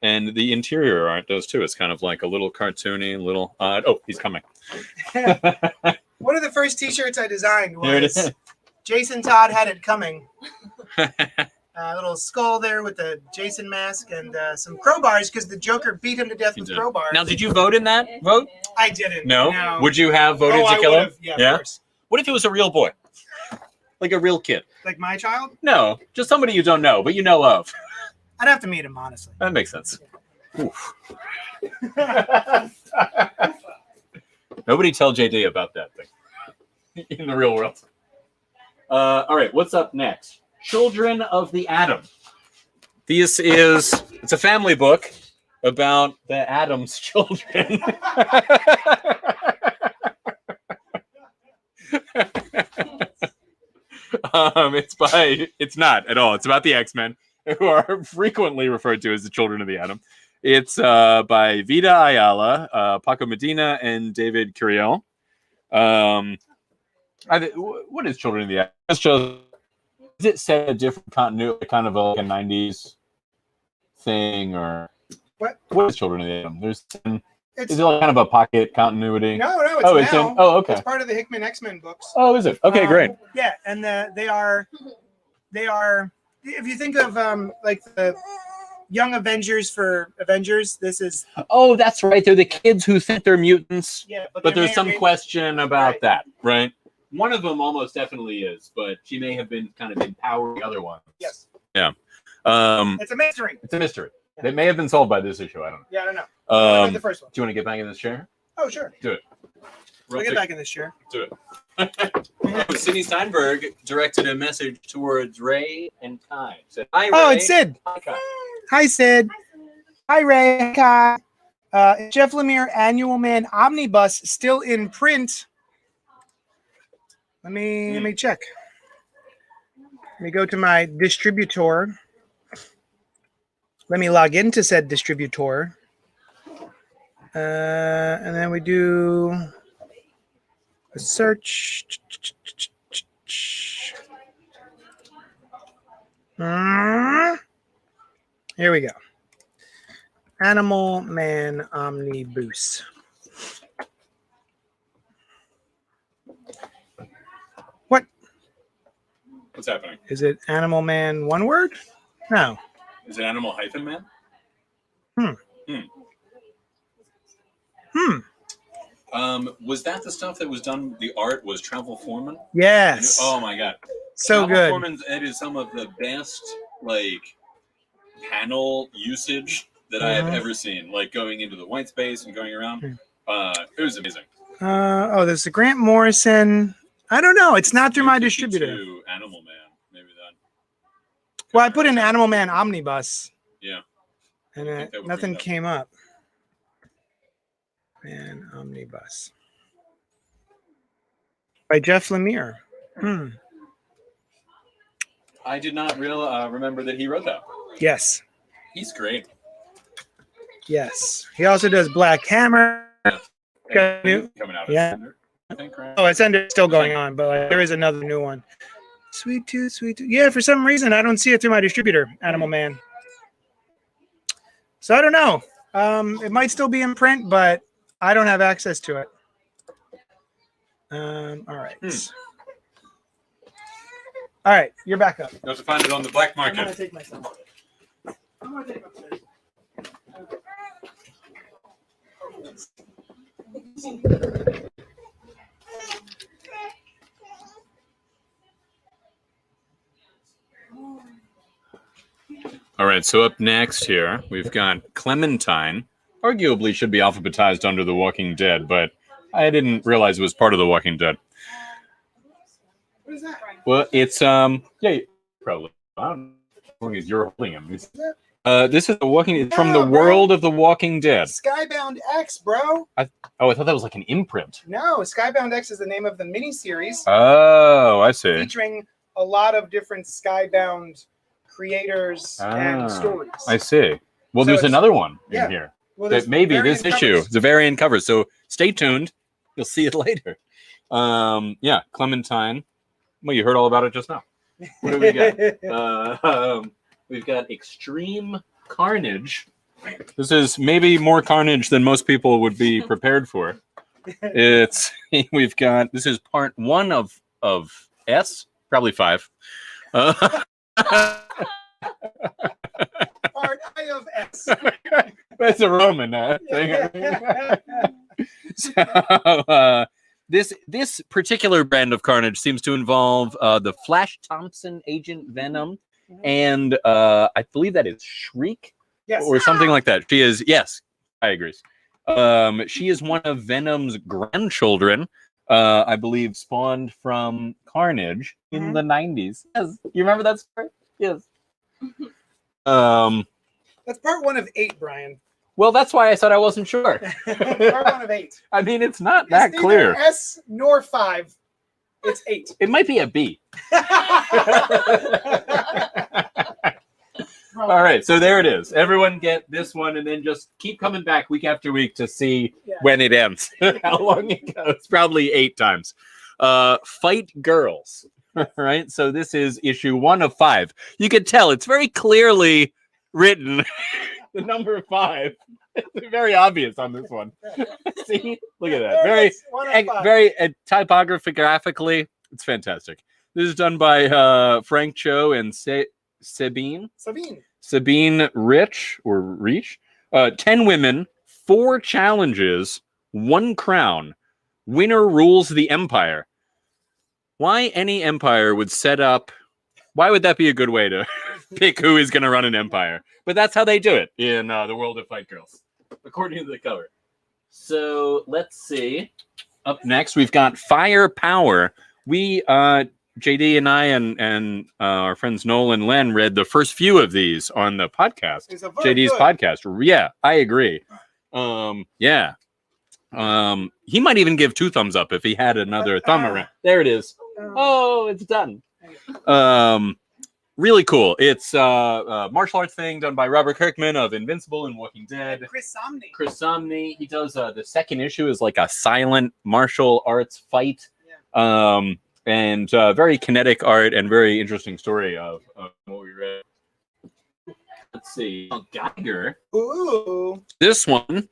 Speaker 3: And the interior art does too. It's kind of like a little cartoony, little. Oh, he's coming.
Speaker 4: One of the first T-shirts I designed
Speaker 3: Here it
Speaker 4: was
Speaker 3: is.
Speaker 4: Jason Todd had it coming. A little skull there with the Jason mask and some crowbars because the Joker beat him to death
Speaker 3: You
Speaker 4: with
Speaker 3: did.
Speaker 4: crowbars.
Speaker 3: Now, did you vote in that vote?
Speaker 4: I didn't.
Speaker 3: No. Would you have voted
Speaker 4: I
Speaker 3: to kill him?
Speaker 4: would've. Yeah, of course.
Speaker 3: What if it was a real boy, like a real kid?
Speaker 4: Like my child?
Speaker 3: No, just somebody you don't know, but you know of.
Speaker 4: I'd have to meet him, honestly.
Speaker 3: That makes sense. Oof. Nobody tell JD about that thing in the real world. All right, what's up next? Children of the Atom. It's a family book about the Atom's children. It's not at all. It's about the X-Men, who are frequently referred to as the children of the Atom. It's by Vida Ayala, Paco Medina, and David Curiel. What is Children of the Atom? It's just, is it set a different continuity, kind of like a 90s thing, or what is Children of the Atom? Is it like kind of a pocket continuity?
Speaker 4: No,
Speaker 3: it's
Speaker 4: now.
Speaker 3: in. Oh, okay.
Speaker 4: It's part of the Hickman X-Men books.
Speaker 3: Oh, is it? Okay, great.
Speaker 4: Yeah, and they are. If you think of like the Young Avengers for Avengers, this is.
Speaker 3: Oh, that's right. They're the kids who think they're mutants.
Speaker 4: Yeah,
Speaker 3: But there's some question about
Speaker 4: Right.
Speaker 3: that, right? One of them almost definitely is, but she may have been kind of empowering the other one.
Speaker 4: Yes.
Speaker 3: Yeah.
Speaker 4: It's a mystery.
Speaker 3: It's a mystery. It may have been solved by this issue. I don't know.
Speaker 4: Yeah, I don't know. I read the first one.
Speaker 3: Do you want to get back in this chair?
Speaker 4: Oh, sure.
Speaker 3: Do it.
Speaker 4: We'll get back in this chair.
Speaker 3: Do it. Sidney Steinberg directed a message towards Ray and Kai. Said, "Hi, Ray.
Speaker 4: Oh, it's Sid.
Speaker 3: Hi, Kai."
Speaker 4: Hi, Sid. Hi, Ray. Hi. Jeff Lemire Annual Man Omnibus still in print. Let me check. Let me go to my distributor. Let me log into said distributor. And then we do a search. Here we go. Animal Man Omnibus. What?
Speaker 3: What's happening?
Speaker 4: Is it Animal Man one word? No.
Speaker 3: Is it Animal Hyphen Man? Was that the stuff that was done? The art was Travel Foreman?
Speaker 4: Yes.
Speaker 3: Oh my god.
Speaker 4: So
Speaker 3: Travel
Speaker 4: good.
Speaker 3: Foreman's Ed is some of the best panel usage that I have ever seen. Like going into the white space and going around. It was amazing.
Speaker 4: There's the Grant Morrison. I don't know. It's not through my distributor.
Speaker 3: Animal Man, maybe that.
Speaker 4: Well, I put in Animal Man Omnibus.
Speaker 3: Yeah.
Speaker 4: And
Speaker 3: think that would
Speaker 4: nothing
Speaker 3: bring it up.
Speaker 4: came up. Man Omnibus. By Jeff Lemire.
Speaker 3: I did not remember that he wrote that.
Speaker 4: Yes.
Speaker 3: He's great.
Speaker 4: Yes. He also does Black Hammer. Got a new-
Speaker 3: Coming out.
Speaker 4: Yeah.
Speaker 3: Of I think, right?
Speaker 4: Oh, it's still going on, but there is another new one. Sweet Tooth, Sweet Tooth. Yeah, for some reason, I don't see it through my distributor, Animal Man. So I don't know. It might still be in print, but I don't have access to it. All right. All right, you're back up.
Speaker 3: You have to find it on the black
Speaker 4: I'm gonna
Speaker 3: market.
Speaker 4: take myself. I'm gonna take it upstairs.
Speaker 3: All right, so up next here, we've got Clementine. Arguably should be alphabetized under The Walking Dead, but I didn't realize it was part of The Walking Dead.
Speaker 4: What is that?
Speaker 3: Well, it's probably. I don't know as long as you're holding him. This is The Walking. It's from the
Speaker 4: No, bro.
Speaker 3: world of The Walking Dead.
Speaker 4: Skybound X, bro.
Speaker 3: I thought that was like an imprint.
Speaker 4: No, Skybound X is the name of the miniseries
Speaker 3: Oh, I see.
Speaker 4: featuring a lot of different Skybound creators and stories.
Speaker 3: I see. Well,
Speaker 4: So
Speaker 3: there's
Speaker 4: it's-
Speaker 3: another one
Speaker 4: yeah.
Speaker 3: in here.
Speaker 4: Well,
Speaker 3: That
Speaker 4: there's
Speaker 3: maybe this
Speaker 4: variant
Speaker 3: issue.
Speaker 4: covers.
Speaker 3: It's a variant cover. So stay tuned. You'll see it later. Clementine. Well, you heard all about it just now. What do we got? We've got Extreme Carnage. This is maybe more carnage than most people would be prepared for. We've got, this is part 1 of S, probably 5.
Speaker 4: Part I of S.
Speaker 3: That's a Roman thing. So, this particular brand of carnage seems to involve the Flash Thompson Agent Venom, and I believe that is Shriek,
Speaker 4: Yes.
Speaker 3: or something like that. She is, yes, I agree. She is one of Venom's grandchildren, I believe, spawned from Carnage in the 90s. Yes, you remember that story? Yes.
Speaker 4: That's part 1 of 8, Brian.
Speaker 3: Well, that's why I said I wasn't sure.
Speaker 4: Part 1 of 8.
Speaker 3: I mean, it's not
Speaker 4: It's
Speaker 3: that
Speaker 4: neither
Speaker 3: clear.
Speaker 4: S nor 5. It's 8.
Speaker 3: It might be a B. All right, so there it is. Everyone get this one, and then just keep coming back week after week to see when it ends, how long it goes. Probably 8 times. Fight Girls. All right, so this is issue 1 of 5. You can tell it's very clearly written. The number 5. It's very obvious on this one. See, look at that.
Speaker 4: There it is, 1 of 5.
Speaker 3: Very typographically, it's fantastic. This is done by Frank Cho and Sabine Rich or Reach. 10 women, 4 challenges, 1 crown. Winner rules the empire. Why any empire would set up? Why would that be a good way to pick who is going to run an empire? But that's how they do it in the world of Fight Girls, according to the cover. So let's see. Up next, we've got Firepower. We, JD and I and our friends Noel and Len read the first few of these on the podcast. JD's podcast. Yeah, I agree. Yeah. He might even give 2 thumbs up if he had another thumb around. There it is. Oh, it's done. Really cool. It's a martial arts thing done by Robert Kirkman of Invincible and Walking Dead.
Speaker 4: Chris
Speaker 3: Samnee. He does the second issue is like a silent martial arts fight. And very kinetic art and very interesting story of what we read. Let's see. Geiger.
Speaker 4: Ooh.
Speaker 3: This one,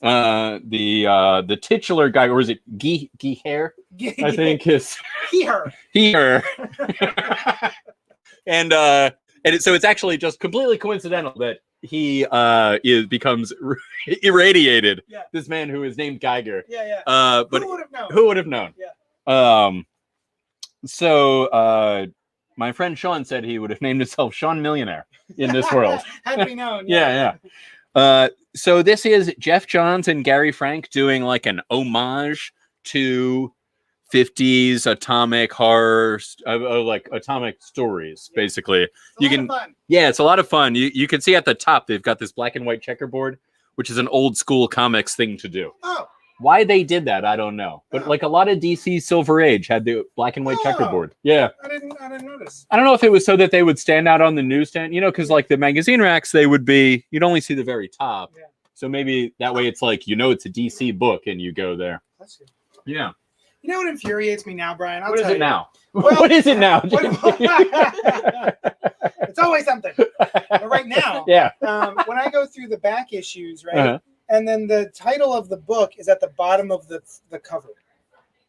Speaker 3: the titular Geiger, or is it Giher? I think is here. And so it's actually just completely coincidental that he becomes irradiated.
Speaker 4: Yeah.
Speaker 3: This man who is named Geiger.
Speaker 4: Yeah.
Speaker 3: But
Speaker 4: who would have known?
Speaker 3: Yeah. So my friend Sean said he would have named himself Sean Millionaire in this world.
Speaker 4: Had we known.
Speaker 3: Yeah. So this is Jeff Johns and Gary Frank doing like an homage to 50s atomic horror, like atomic stories, basically. It's a lot of fun. You can see at the top they've got this black and white checkerboard, which is an old school comics thing to do.
Speaker 4: Oh.
Speaker 3: Why they did that, I don't know. But like a lot of DC Silver Age had the black and white checkerboard. Yeah.
Speaker 4: I didn't notice.
Speaker 3: I don't know if it was so that they would stand out on the newsstand, because like the magazine racks, you'd only see the very top.
Speaker 4: Yeah.
Speaker 3: So maybe that way it's like, it's a DC book and you go there. Yeah.
Speaker 4: You know what infuriates me now, Brian?
Speaker 3: What is it now?
Speaker 4: Well,
Speaker 3: what is it now?
Speaker 4: It's always something. But right now, when I go through the back issues, right?
Speaker 3: Uh-huh.
Speaker 4: And then the title of the book is at the bottom of the cover.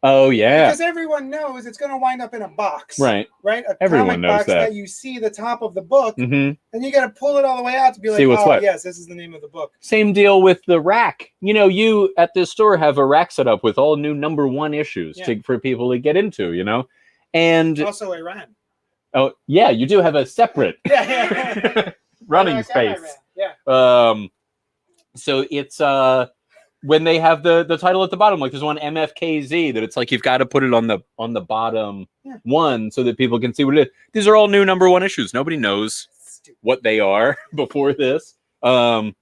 Speaker 3: Oh, yeah.
Speaker 4: Because everyone knows it's going to wind up in a box.
Speaker 3: Right.
Speaker 4: Right?
Speaker 3: Everyone
Speaker 4: comic
Speaker 3: knows
Speaker 4: box
Speaker 3: that.
Speaker 4: You see the top of the book,
Speaker 3: Mm-hmm.
Speaker 4: and you got to pull it all the way out to be like,
Speaker 3: See what's what.
Speaker 4: Yes, this is the name of the book.
Speaker 3: Same deal with the rack. You at this store have a rack set up with all new number 1 issues for people to get into, And
Speaker 4: also Iran.
Speaker 3: Oh, yeah, you do have a separate running space.
Speaker 4: Yeah.
Speaker 3: So it's when they have the title at the bottom, like there's one MFKZ that it's like you've got to put it on the bottom one so that people can see what it is. These are all new number 1 issues. Nobody knows what they are before this.
Speaker 4: And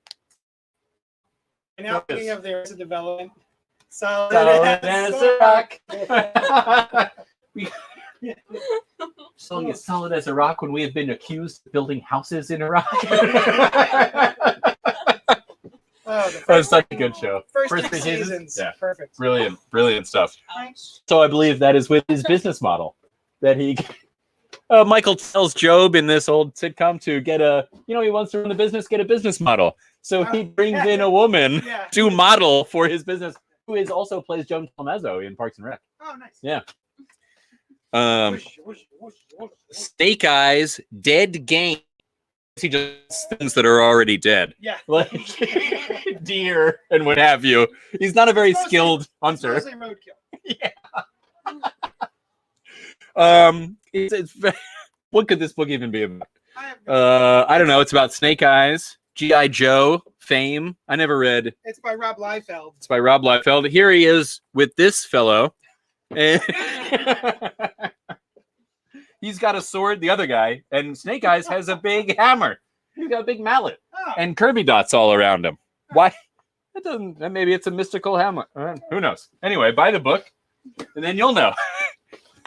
Speaker 4: now thinking of their development. Solid
Speaker 3: as a rock. Song is solid as a rock when we have been accused of building houses in Iraq. That was such a good show.
Speaker 4: First 3 seasons.
Speaker 3: Yeah.
Speaker 4: Perfect.
Speaker 3: Brilliant stuff. So I believe that is with his business model. that he Michael tells Job in this old sitcom to get he wants to run the business, get a business model. So he brings in a woman
Speaker 4: Yeah.
Speaker 3: to model for his business, who also plays Joan Tomazzo in Parks and Rec.
Speaker 4: Oh, nice.
Speaker 3: Yeah.
Speaker 1: Whoosh, whoosh, whoosh, whoosh.
Speaker 3: Snake Eyes, Dead Game. He just things that are already dead,
Speaker 4: Yeah.
Speaker 3: like deer and what have you. He's not a very
Speaker 4: Mostly-
Speaker 3: skilled hunter.
Speaker 4: Mostly roadkill.
Speaker 3: It's what could this book even be about?
Speaker 4: I have no-
Speaker 3: I don't know. It's about Snake Eyes, G.I. Joe, Fame. I never read.
Speaker 4: It's by Rob Liefeld.
Speaker 3: It's by Rob Liefeld. Here he is with this fellow. And he's got a sword, the other guy, and Snake Eyes has a big hammer. He's got a big mallet
Speaker 4: Oh,
Speaker 3: and Kirby dots all around him. Why? That doesn't. Maybe it's a mystical hammer. Who knows? Anyway, buy the book, and then you'll know.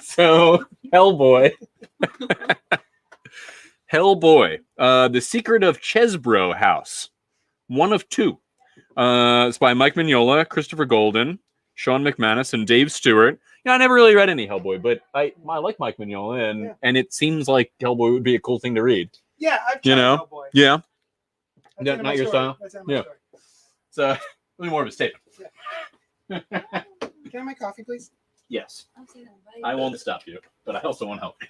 Speaker 3: So, Hellboy. Hellboy. The Secret of Chesbro House. One of two. It's by Mike Mignola, Christopher Golden, Sean McManus, and Dave Stewart. I never really read any Hellboy, but I like Mike Mignola, and it seems like Hellboy would be a cool thing to read.
Speaker 4: yeah, I've tried
Speaker 3: You know?
Speaker 4: Hellboy.
Speaker 3: Yeah.
Speaker 4: That's
Speaker 3: Yeah,
Speaker 4: end of
Speaker 3: not
Speaker 4: my
Speaker 3: your
Speaker 4: story.
Speaker 3: style?
Speaker 4: That's end of my
Speaker 3: Yeah.
Speaker 4: story.
Speaker 3: So, really more of a statement.
Speaker 4: Can I have my coffee, please?
Speaker 3: Yes. I won't stop you, but I also won't help you.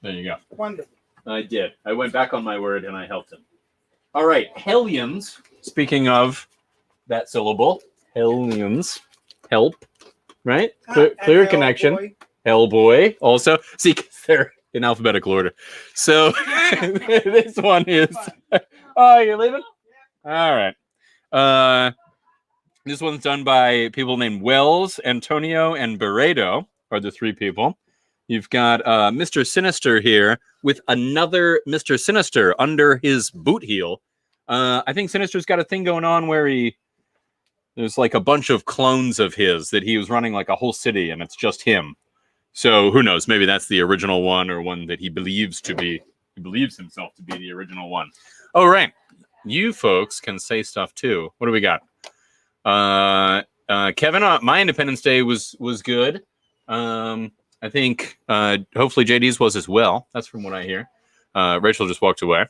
Speaker 3: There you go.
Speaker 4: Wonderful.
Speaker 3: I did. I went back on my word and I helped him. All right, Hellions. Speaking of that syllable, Hellions. Help. Right? Clear
Speaker 4: And
Speaker 3: connection.
Speaker 4: Hellboy.
Speaker 3: Hellboy. Also, see, 'cause they're in alphabetical order. So this one is. Oh, you're leaving? All right. This one's done by people named Wells, Antonio, and Barredo are the three people. You've got Mr. Sinister here with another Mr. Sinister under his boot heel. I think Sinister's got a thing going on where there's like a bunch of clones of his that he was running like a whole city, and it's just him. So who knows? Maybe that's the original one, or one that he believes himself to be the original one. Oh, right. You folks can say stuff too. What do we got? Kevin, my Independence Day was good. I think hopefully JD's was as well. That's from what I hear. Rachel just walked away.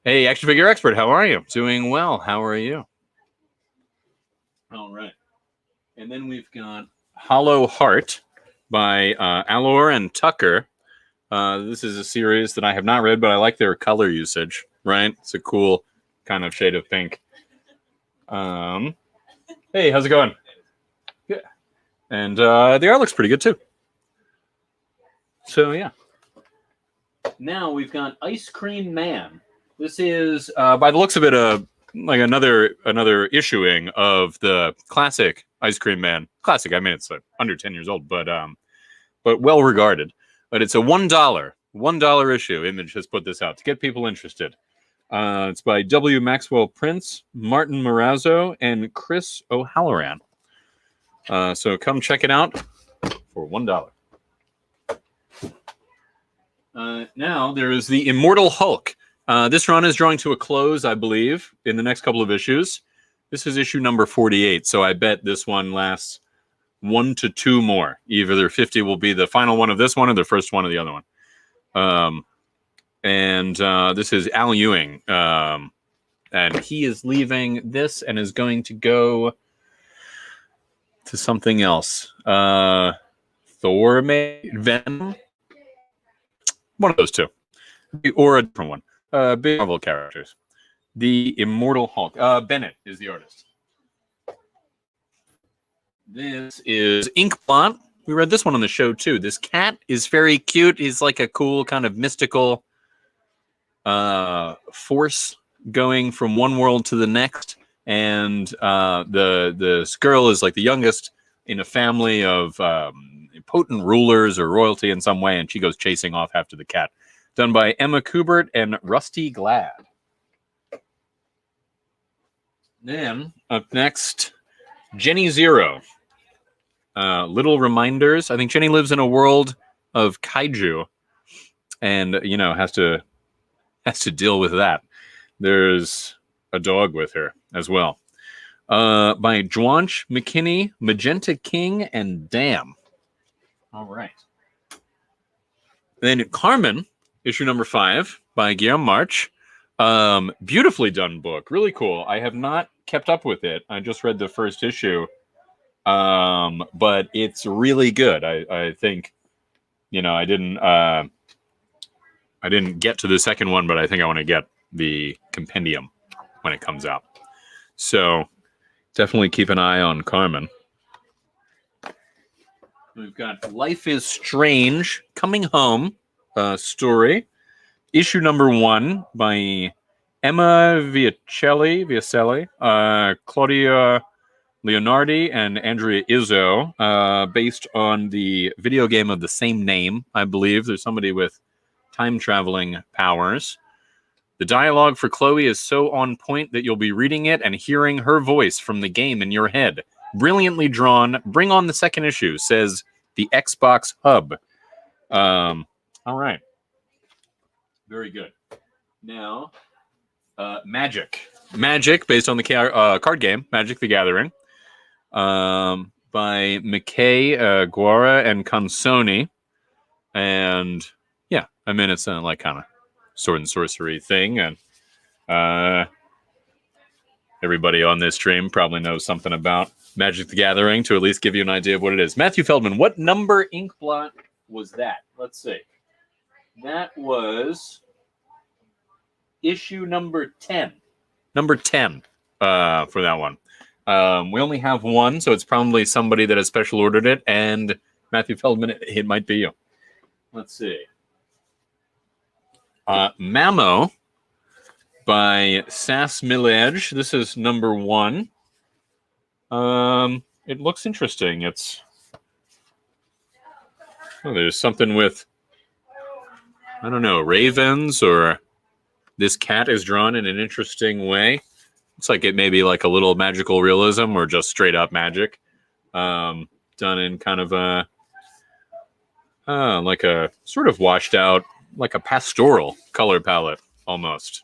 Speaker 3: Hey, action figure expert, how are you? Doing well. How are you? All right. And then we've got Hollow Heart by Allor and Tucker. This is a series that I have not read, but I like their color usage, right? It's a cool kind of shade of pink. Hey, how's it going? Good. And the art looks pretty good too. So yeah. Now we've got Ice Cream Man. This is, by the looks of it, like another issuing of the classic Ice Cream Man. Classic, I mean, it's under 10 years old, but well regarded. But it's a $1 issue. Image has put this out to get people interested. It's by W. Maxwell Prince, Martin Morazzo, and Chris O'Halloran. So come check it out for $1. Now there is the Immortal Hulk. This run is drawing to a close, I believe, in the next couple of issues. This is issue number 48, so I bet this one lasts 1 to 2 more. Either 50 will be the final one of this one or the first one of the other one. This is Al Ewing. And he is leaving this and is going to go to something else. Thor, Venom? One of those two. Or a different one. Big Marvel characters. The Immortal Hulk. Bennett is the artist. This is Inkblot. We read this one on the show too. This cat is very cute. He's like a cool kind of mystical force going from one world to the next. And this girl is like the youngest in a family of potent rulers or royalty in some way, and she goes chasing off after the cat. Done by Emma Kubert and Rusty Glad. Then, up next, Jenny Zero. Little reminders. I think Jenny lives in a world of kaiju and, has to deal with that. There's a dog with her as well. By Dwanch, McKinney, Magenta King, and Dam. All right. Then Carmen, issue number 5 by Guillaume March. Beautifully done book. Really cool. I have not kept up with it. I just read the first issue. But it's really good. I think, I didn't get to the second one, but I think I want to get the compendium when it comes out. So definitely keep an eye on Carmen. We've got Life is Strange, Coming Home story. Issue number 1 by Emma Viacelli, Claudia Leonardi, and Andrea Izzo, based on the video game of the same name, I believe. There's somebody with time-traveling powers. The dialogue for Chloe is so on point that you'll be reading it and hearing her voice from the game in your head. Brilliantly drawn. Bring on the second issue, says the Xbox Hub. All right. Very good. Now, Magic. Magic, based on the card game, Magic the Gathering, by McKay, Guara, and Consoni. And, yeah, I mean, it's like kind of sword and sorcery thing. And everybody on this stream probably knows something about Magic the Gathering to at least give you an idea of what it is. Matthew Feldman, what number ink blot was that? Let's see. That was issue number 10. Number 10 for that one. We only have one, so it's probably somebody that has special ordered it. And Matthew Feldman, it might be you. Let's see. Mamo by Sass Millage. This is number 1. It looks interesting. There's something with, I don't know, ravens, or this cat is drawn in an interesting way. Looks like it may be like a little magical realism or just straight up magic. Done in kind of like a sort of washed out, like a pastoral color palette almost.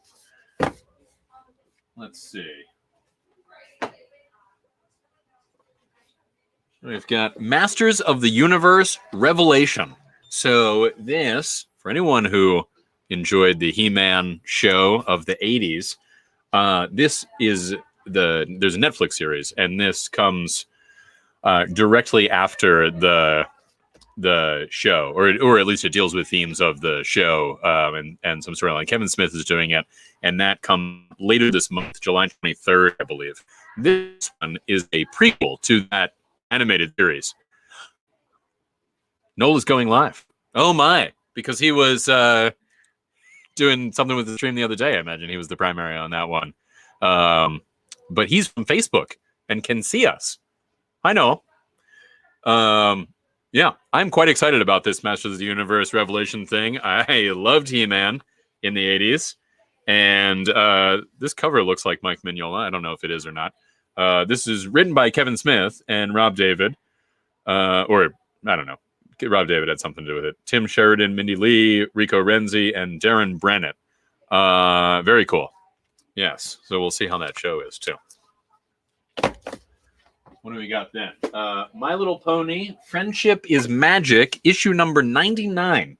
Speaker 3: Let's see. We've got Masters of the Universe Revelation. So this, for anyone who enjoyed the He-Man show of the 80s, this is there's a Netflix series, and this comes directly after the show, or at least it deals with themes of the show, and some storyline. Kevin Smith is doing it, and that comes later this month, July 23rd, I believe. This one is a prequel to that animated series. Noel is going live. Oh my, because he was doing something with the stream the other day. I imagine he was the primary on that one. But he's from Facebook and can see us. I know. Yeah, I'm quite excited about this Masters of the Universe Revelation thing. I loved He-Man in the 80s. And this cover looks like Mike Mignola. I don't know if it is or not. This is written by Kevin Smith and Rob David. Or, I don't know. Rob David had something to do with it. Tim Sheridan, Mindy Lee, Rico Renzi, and Darren Brennett. Very cool. Yes. So we'll see how that show is, too. What do we got then? My Little Pony, Friendship is Magic, issue number 99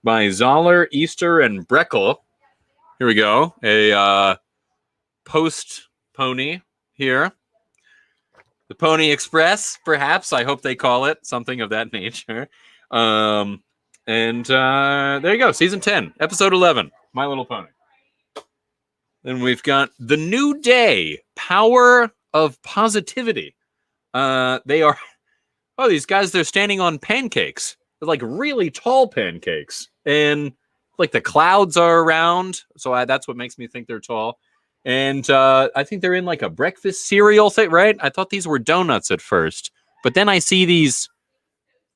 Speaker 3: by Zoller, Easter, and Breckel. Here we go. A post-pony here. The Pony Express, perhaps. I hope they call it something of that nature. And there you go. Season 10, episode 11, My Little Pony. Then we've got The New Day, Power of Positivity. They are, these guys, they're standing on pancakes. They're like really tall pancakes. And like the clouds are around. So that's what makes me think they're tall. And I think they're in like a breakfast cereal thing, right? I thought these were donuts at first. But then I see these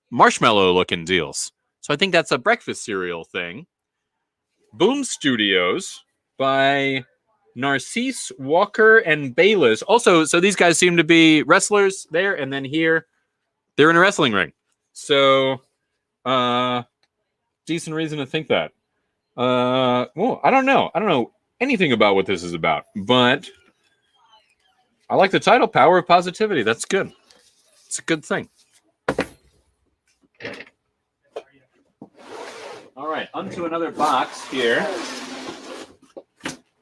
Speaker 3: marshmallow-looking deals. So I think that's a breakfast cereal thing. Boom Studios by Narcisse Walker and Bayless. Also, so these guys seem to be wrestlers there. And then here, they're in a wrestling ring. So, decent reason to think that. Well, I don't know. I don't know anything about what this is about, but I like the title, Power of Positivity. That's good. It's a good thing. All right, onto another box here.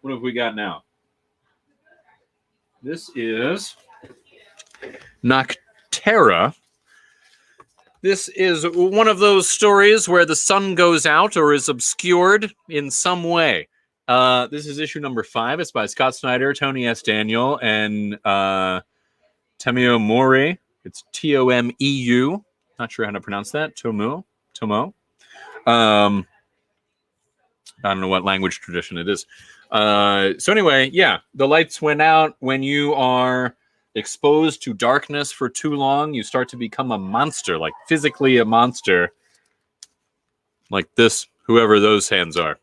Speaker 3: What have we got now? This is Noctera. This is one of those stories where the sun goes out or is obscured in some way. This is issue number 5. It's by Scott Snyder, Tony S. Daniel, and Tomeu Mori. It's Tomeu. Not sure how to pronounce that. Tomo. I don't know what language tradition it is. So anyway, yeah, the lights went out. When you are exposed to darkness for too long, you start to become a monster, like physically a monster, like this, whoever those hands are.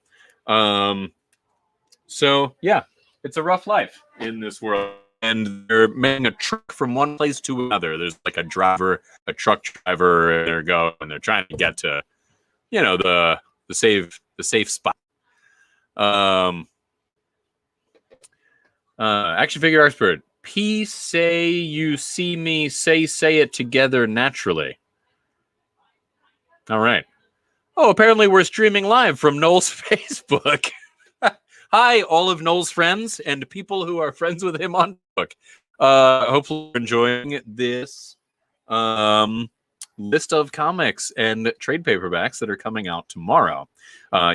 Speaker 3: So yeah, it's a rough life in this world, and they're making a truck from one place to another. There's like a truck driver, and they're trying to get to, the safe spot. Action figure expert. P say you see me say it together naturally. All right. Oh, apparently we're streaming live from Noel's Facebook. Hi, all of Noel's friends and people who are friends with him on Facebook. Hopefully you're enjoying this list of comics and trade paperbacks that are coming out tomorrow.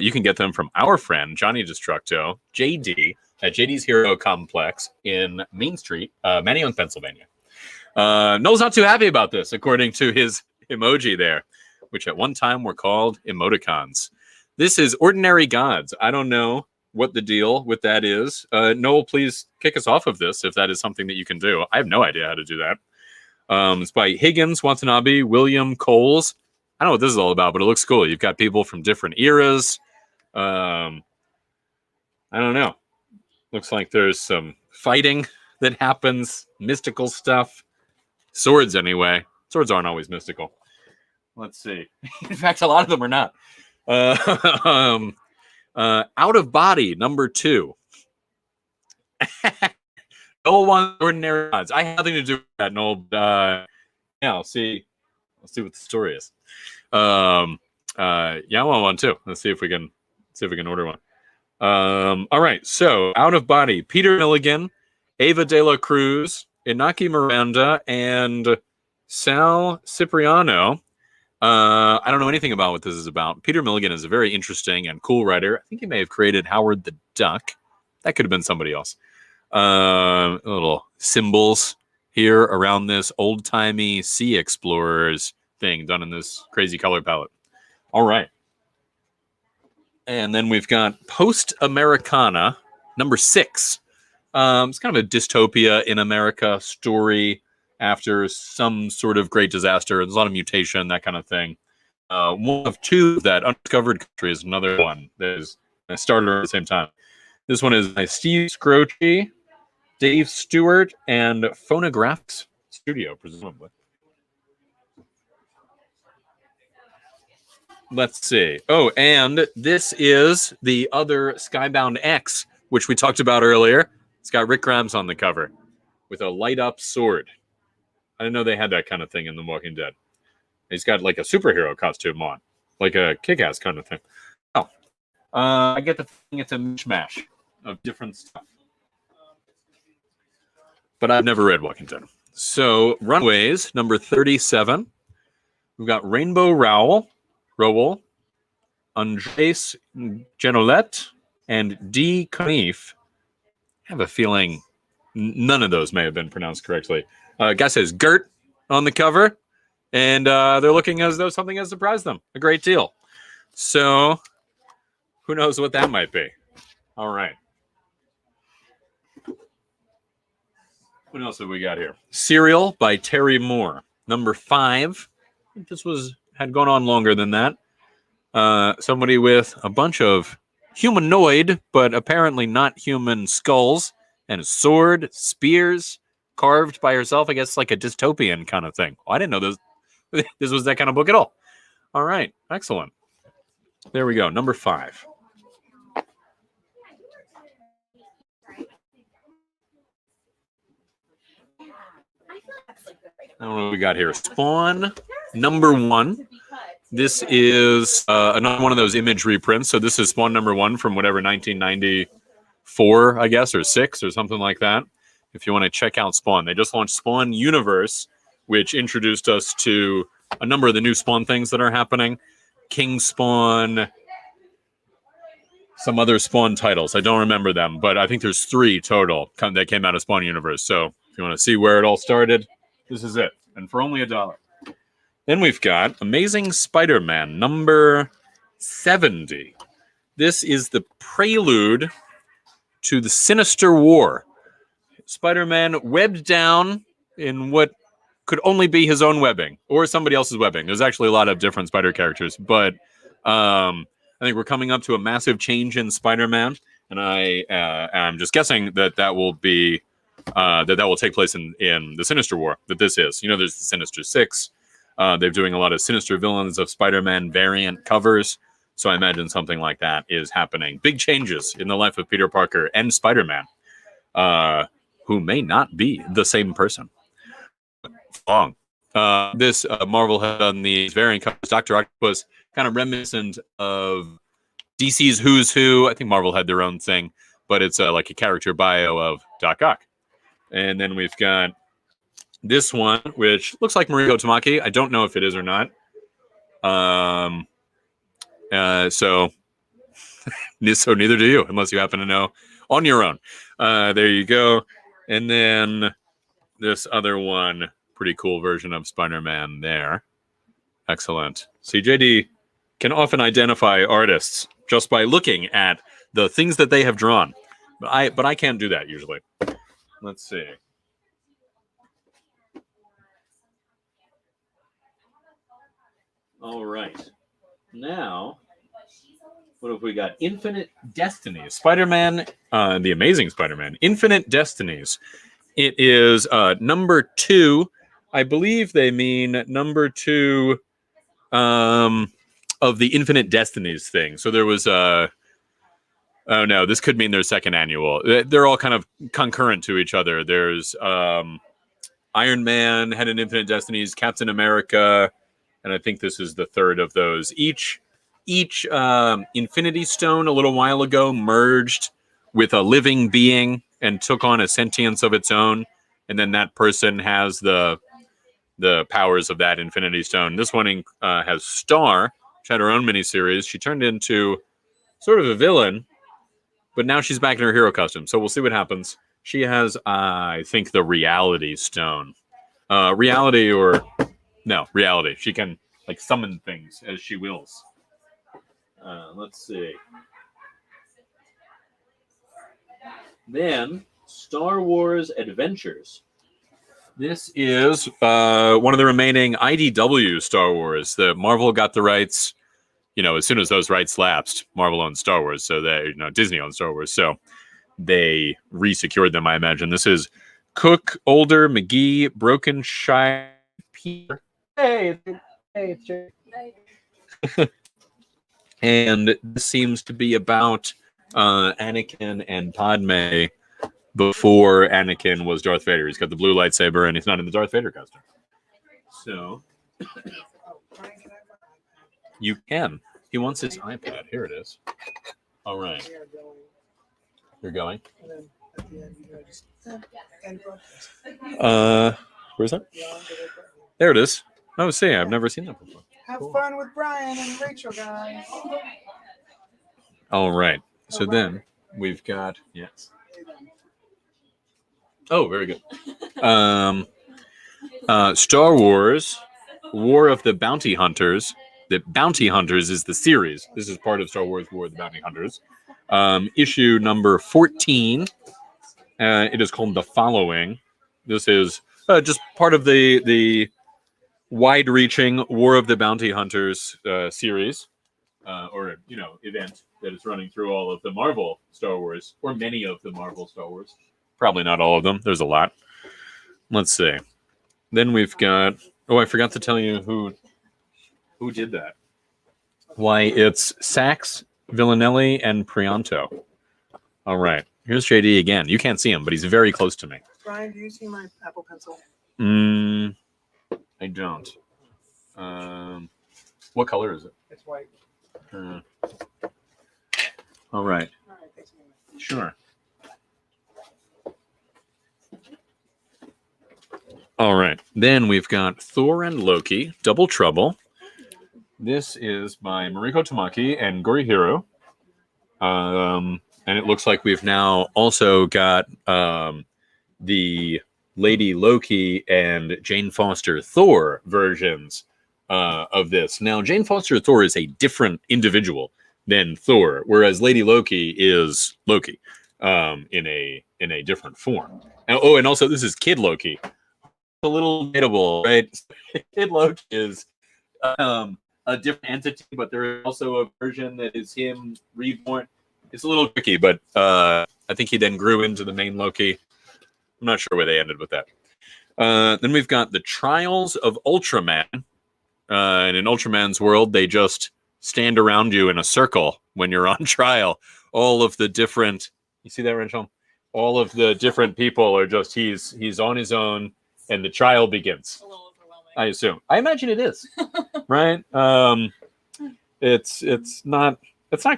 Speaker 3: You can get them from our friend, Johnny Destructo, JD, at JD's Hero Complex in Main Street, Manioc, Pennsylvania. Noel's not too happy about this, according to his emoji there, which at one time were called emoticons. This is Ordinary Gods. I don't know what the deal with that is. Noel, please kick us off of this if that is something that you can do. I have no idea how to do that. It's by Higgins, Watanabe, William Coles. I don't know what this is all about, but it looks cool. You've got people from different eras. I don't know. Looks like there's some fighting that happens, mystical stuff. Swords, anyway. Swords aren't always mystical. Let's see. In fact, a lot of them are not. Out of Body, number 2. Noel wants Ordinary Gods. I have nothing to do with that, Noel. Yeah, I'll see what the story is. Yeah, I want one too. Let's see if we can order one. All right, so Out of Body, Peter Milligan, Ava De La Cruz, Inaki Miranda, and Sal Cipriano. I don't know anything about what this is about. Peter Milligan is a very interesting and cool writer. I think he may have created Howard the Duck. That could have been somebody else. Little symbols here around this old-timey sea explorers thing done in this crazy color palette. All right. And then we've got Post Americana, number 6. It's kind of a dystopia in America story after some sort of great disaster. There's a lot of mutation, that kind of thing. One of 2 that Undiscovered Country is another one that is started at the same time. This one is by Steve Scroce, Dave Stewart, and Phonographs Studio, presumably. Let's see. Oh, and this is the other Skybound X, which we talked about earlier. It's got Rick Grimes on the cover with a light-up sword. I didn't know they had that kind of thing in The Walking Dead. He's got like a superhero costume on, like a kick-ass kind of thing. Oh, I get the feeling it's a mishmash of different stuff. But I've never read Walking Dead. So, Runaways, number 37. We've got Rainbow Rowell, Andres Genolet, and D. Conniff. I have a feeling none of those may have been pronounced correctly. Guy says Gert on the cover, and they're looking as though something has surprised them a great deal. So, who knows what that might be? All right. What else have we got here? Serial by Terry Moore, number 5. I think this had gone on longer than that. Somebody with a bunch of humanoid, but apparently not human skulls, and a sword, spears, carved by herself. I guess like a dystopian kind of thing. Oh, I didn't know this was that kind of book at all. All right, excellent. There we go, number 5. I don't know what we got here. Spawn, number 1. This is another one of those image reprints. So this is Spawn #1 from whatever 1994, I guess, or 6 or something like that. If you want to check out Spawn, they just launched Spawn Universe, which introduced us to a number of the new Spawn things that are happening. King Spawn, some other Spawn titles. I don't remember them, but I think there's 3 total that came out of Spawn Universe. So if you want to see where it all started, this is it. And for only $1. Then we've got Amazing Spider-Man number 70. This is the prelude to the Sinister War. Spider-Man webbed down in what could only be his own webbing or somebody else's webbing. There's actually a lot of different Spider characters, but I think we're coming up to a massive change in Spider-Man, and I'm just guessing that will be that will take place in the Sinister War. That this is, there's the Sinister Six. They're doing a lot of Sinister Villains of Spider-Man variant covers, so I imagine something like that is happening. Big changes in the life of Peter Parker and Spider-Man, who may not be the same person. Long. This Marvel had done these variant covers. Dr. Octopus, kind of reminiscent of DC's Who's Who. I think Marvel had their own thing, but it's like a character bio of Doc Ock. And then we've got this one, which looks like Mariko Tamaki. I don't know if it is or not. So neither do you, unless you happen to know on your own. There you go. And then this other one, pretty cool version of Spider-Man there. Excellent. CJD can often identify artists just by looking at the things that they have drawn. But I can't do that usually. Let's see. All right. Now, what have we got? Infinite Destinies. Spider-Man, the Amazing Spider-Man. Infinite Destinies. It is number 2. I believe they mean number 2 of the Infinite Destinies thing. So there was oh no, this could mean their second annual. They're all kind of concurrent to each other. There's Iron Man had an Infinite Destinies, Captain America, and I think this is the third of those. Each Infinity Stone a little while ago merged with a living being and took on a sentience of its own, and then that person has the powers of that Infinity Stone. This one has Star, which had her own miniseries. She turned into sort of a villain, but now she's back in her hero costume, so we'll see what happens. She has, I think, the Reality Stone. Reality. She can summon things as she wills. Let's see. Then, Star Wars Adventures. This is one of the remaining IDW Star Wars. The Marvel got the rights, as soon as those rights lapsed. Marvel owns Star Wars, so Disney owns Star Wars, so they resecured them, I imagine. This is Cook, Older, McGee, Brokenshire, Peter. Hey, it's Jay. And this seems to be about Anakin and Padme before Anakin was Darth Vader. He's got the blue lightsaber, and he's not in the Darth Vader costume. So, you can. He wants his iPad. Here it is. All right. You're going? Where's that? There it is. Oh, see, I've never seen that before.
Speaker 4: Have fun with Brian and Rachel, guys.
Speaker 3: All right. So then we've got, yes. Oh, very good. Star Wars, War of the Bounty Hunters. The Bounty Hunters is the series. This is part of Star Wars War of the Bounty Hunters. Issue number 14. It is called The Following. This is just part of the wide-reaching War of the Bounty Hunters series, or event that is running through all of the Marvel Star Wars, or many of the Marvel Star Wars. Probably not all of them. There's a lot. Let's see. Then we've got. Oh, I forgot to tell you who did that. Why, it's Sachs, Villanelli, and Prianto. All right. Here's JD again. You can't see him, but he's very close to me.
Speaker 4: Brian, do you see my Apple Pencil?
Speaker 3: I don't. What color is it?
Speaker 4: It's white.
Speaker 3: All right.
Speaker 4: All right, thanks a minute.
Speaker 3: Sure. All right. Then we've got Thor and Loki, Double Trouble. This is by Mariko Tamaki and Gori Hiro. And it looks like we've now also got the Lady Loki and Jane Foster Thor versions of this. Now, Jane Foster Thor is a different individual than Thor, whereas Lady Loki is Loki in a different form. And also this is Kid Loki. A little debatable, right? Kid Loki is a different entity, but there is also a version that is him reborn. It's a little tricky, but I think he then grew into the main Loki. I'm not sure where they ended with that. Then we've got the Trials of Ultraman. And in Ultraman's world, they just stand around you in a circle when you're on trial. All of the different, you see that, Rachel? All of the different people are just, he's on his own, and the trial begins.
Speaker 5: A little overwhelming.
Speaker 3: I assume. I imagine it is. Right? It's not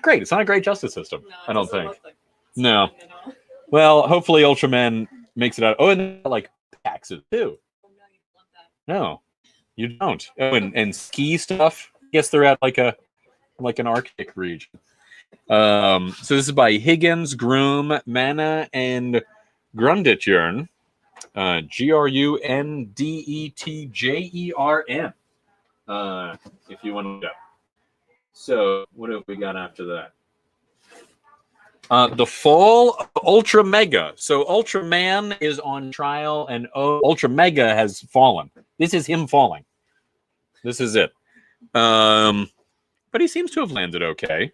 Speaker 3: great. It's not a great justice system.
Speaker 5: No,
Speaker 3: I don't think.
Speaker 5: like
Speaker 3: No.
Speaker 5: you know?
Speaker 3: Well, hopefully Ultraman makes it out. Oh, and like taxes too.
Speaker 5: Oh, no, you want that.
Speaker 3: No, you don't. Oh, and ski stuff. I guess they're at like an Arctic region. So this is by Higgins, Groom, Mana, and Grundetjern. Grundetjern. If you want to know. So what have we got after that? The Fall of Ultra Mega. So Ultraman is on trial, and Ultra Mega has fallen. This is him falling. This is it. But he seems to have landed okay.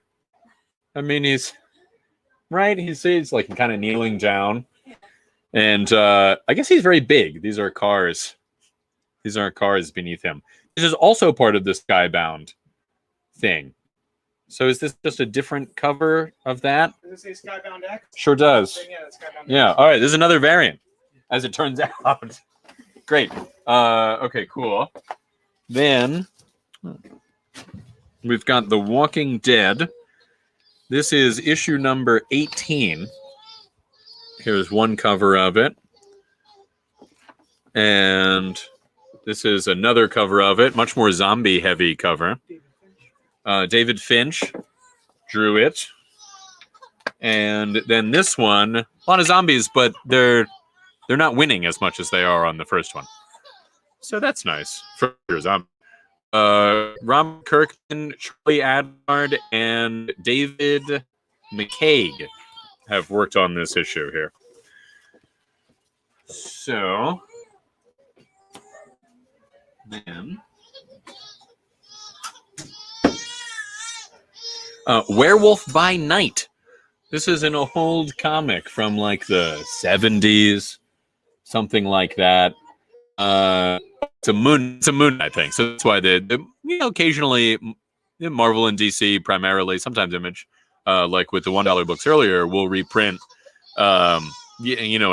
Speaker 3: I mean, he's right. He's like kind of kneeling down, and I guess he's very big. These are cars. These aren't cars beneath him. This is also part of the Skybound thing. So is this just a different cover of that?
Speaker 4: Does it say Skybound X?
Speaker 3: Sure does.
Speaker 4: Yeah, that's Skybound X.
Speaker 3: Yeah. All right. There's another variant, as it turns out. Great. Okay. Cool. Then we've got The Walking Dead. This is issue number 18. Here's one cover of it, and this is another cover of it. Much more zombie-heavy cover. David Finch drew it. And then this one, a lot of zombies, but they're not winning as much as they are on the first one. So that's nice for your zombie. Rob Kirkman, Charlie Adlard, and David McCaig have worked on this issue here. So then Werewolf by Night. This is an old comic from like the 70s, something like that. It's a Moon Knight thing, so that's why the occasionally Marvel and DC primarily, sometimes Image, like with the $1 books earlier, will reprint an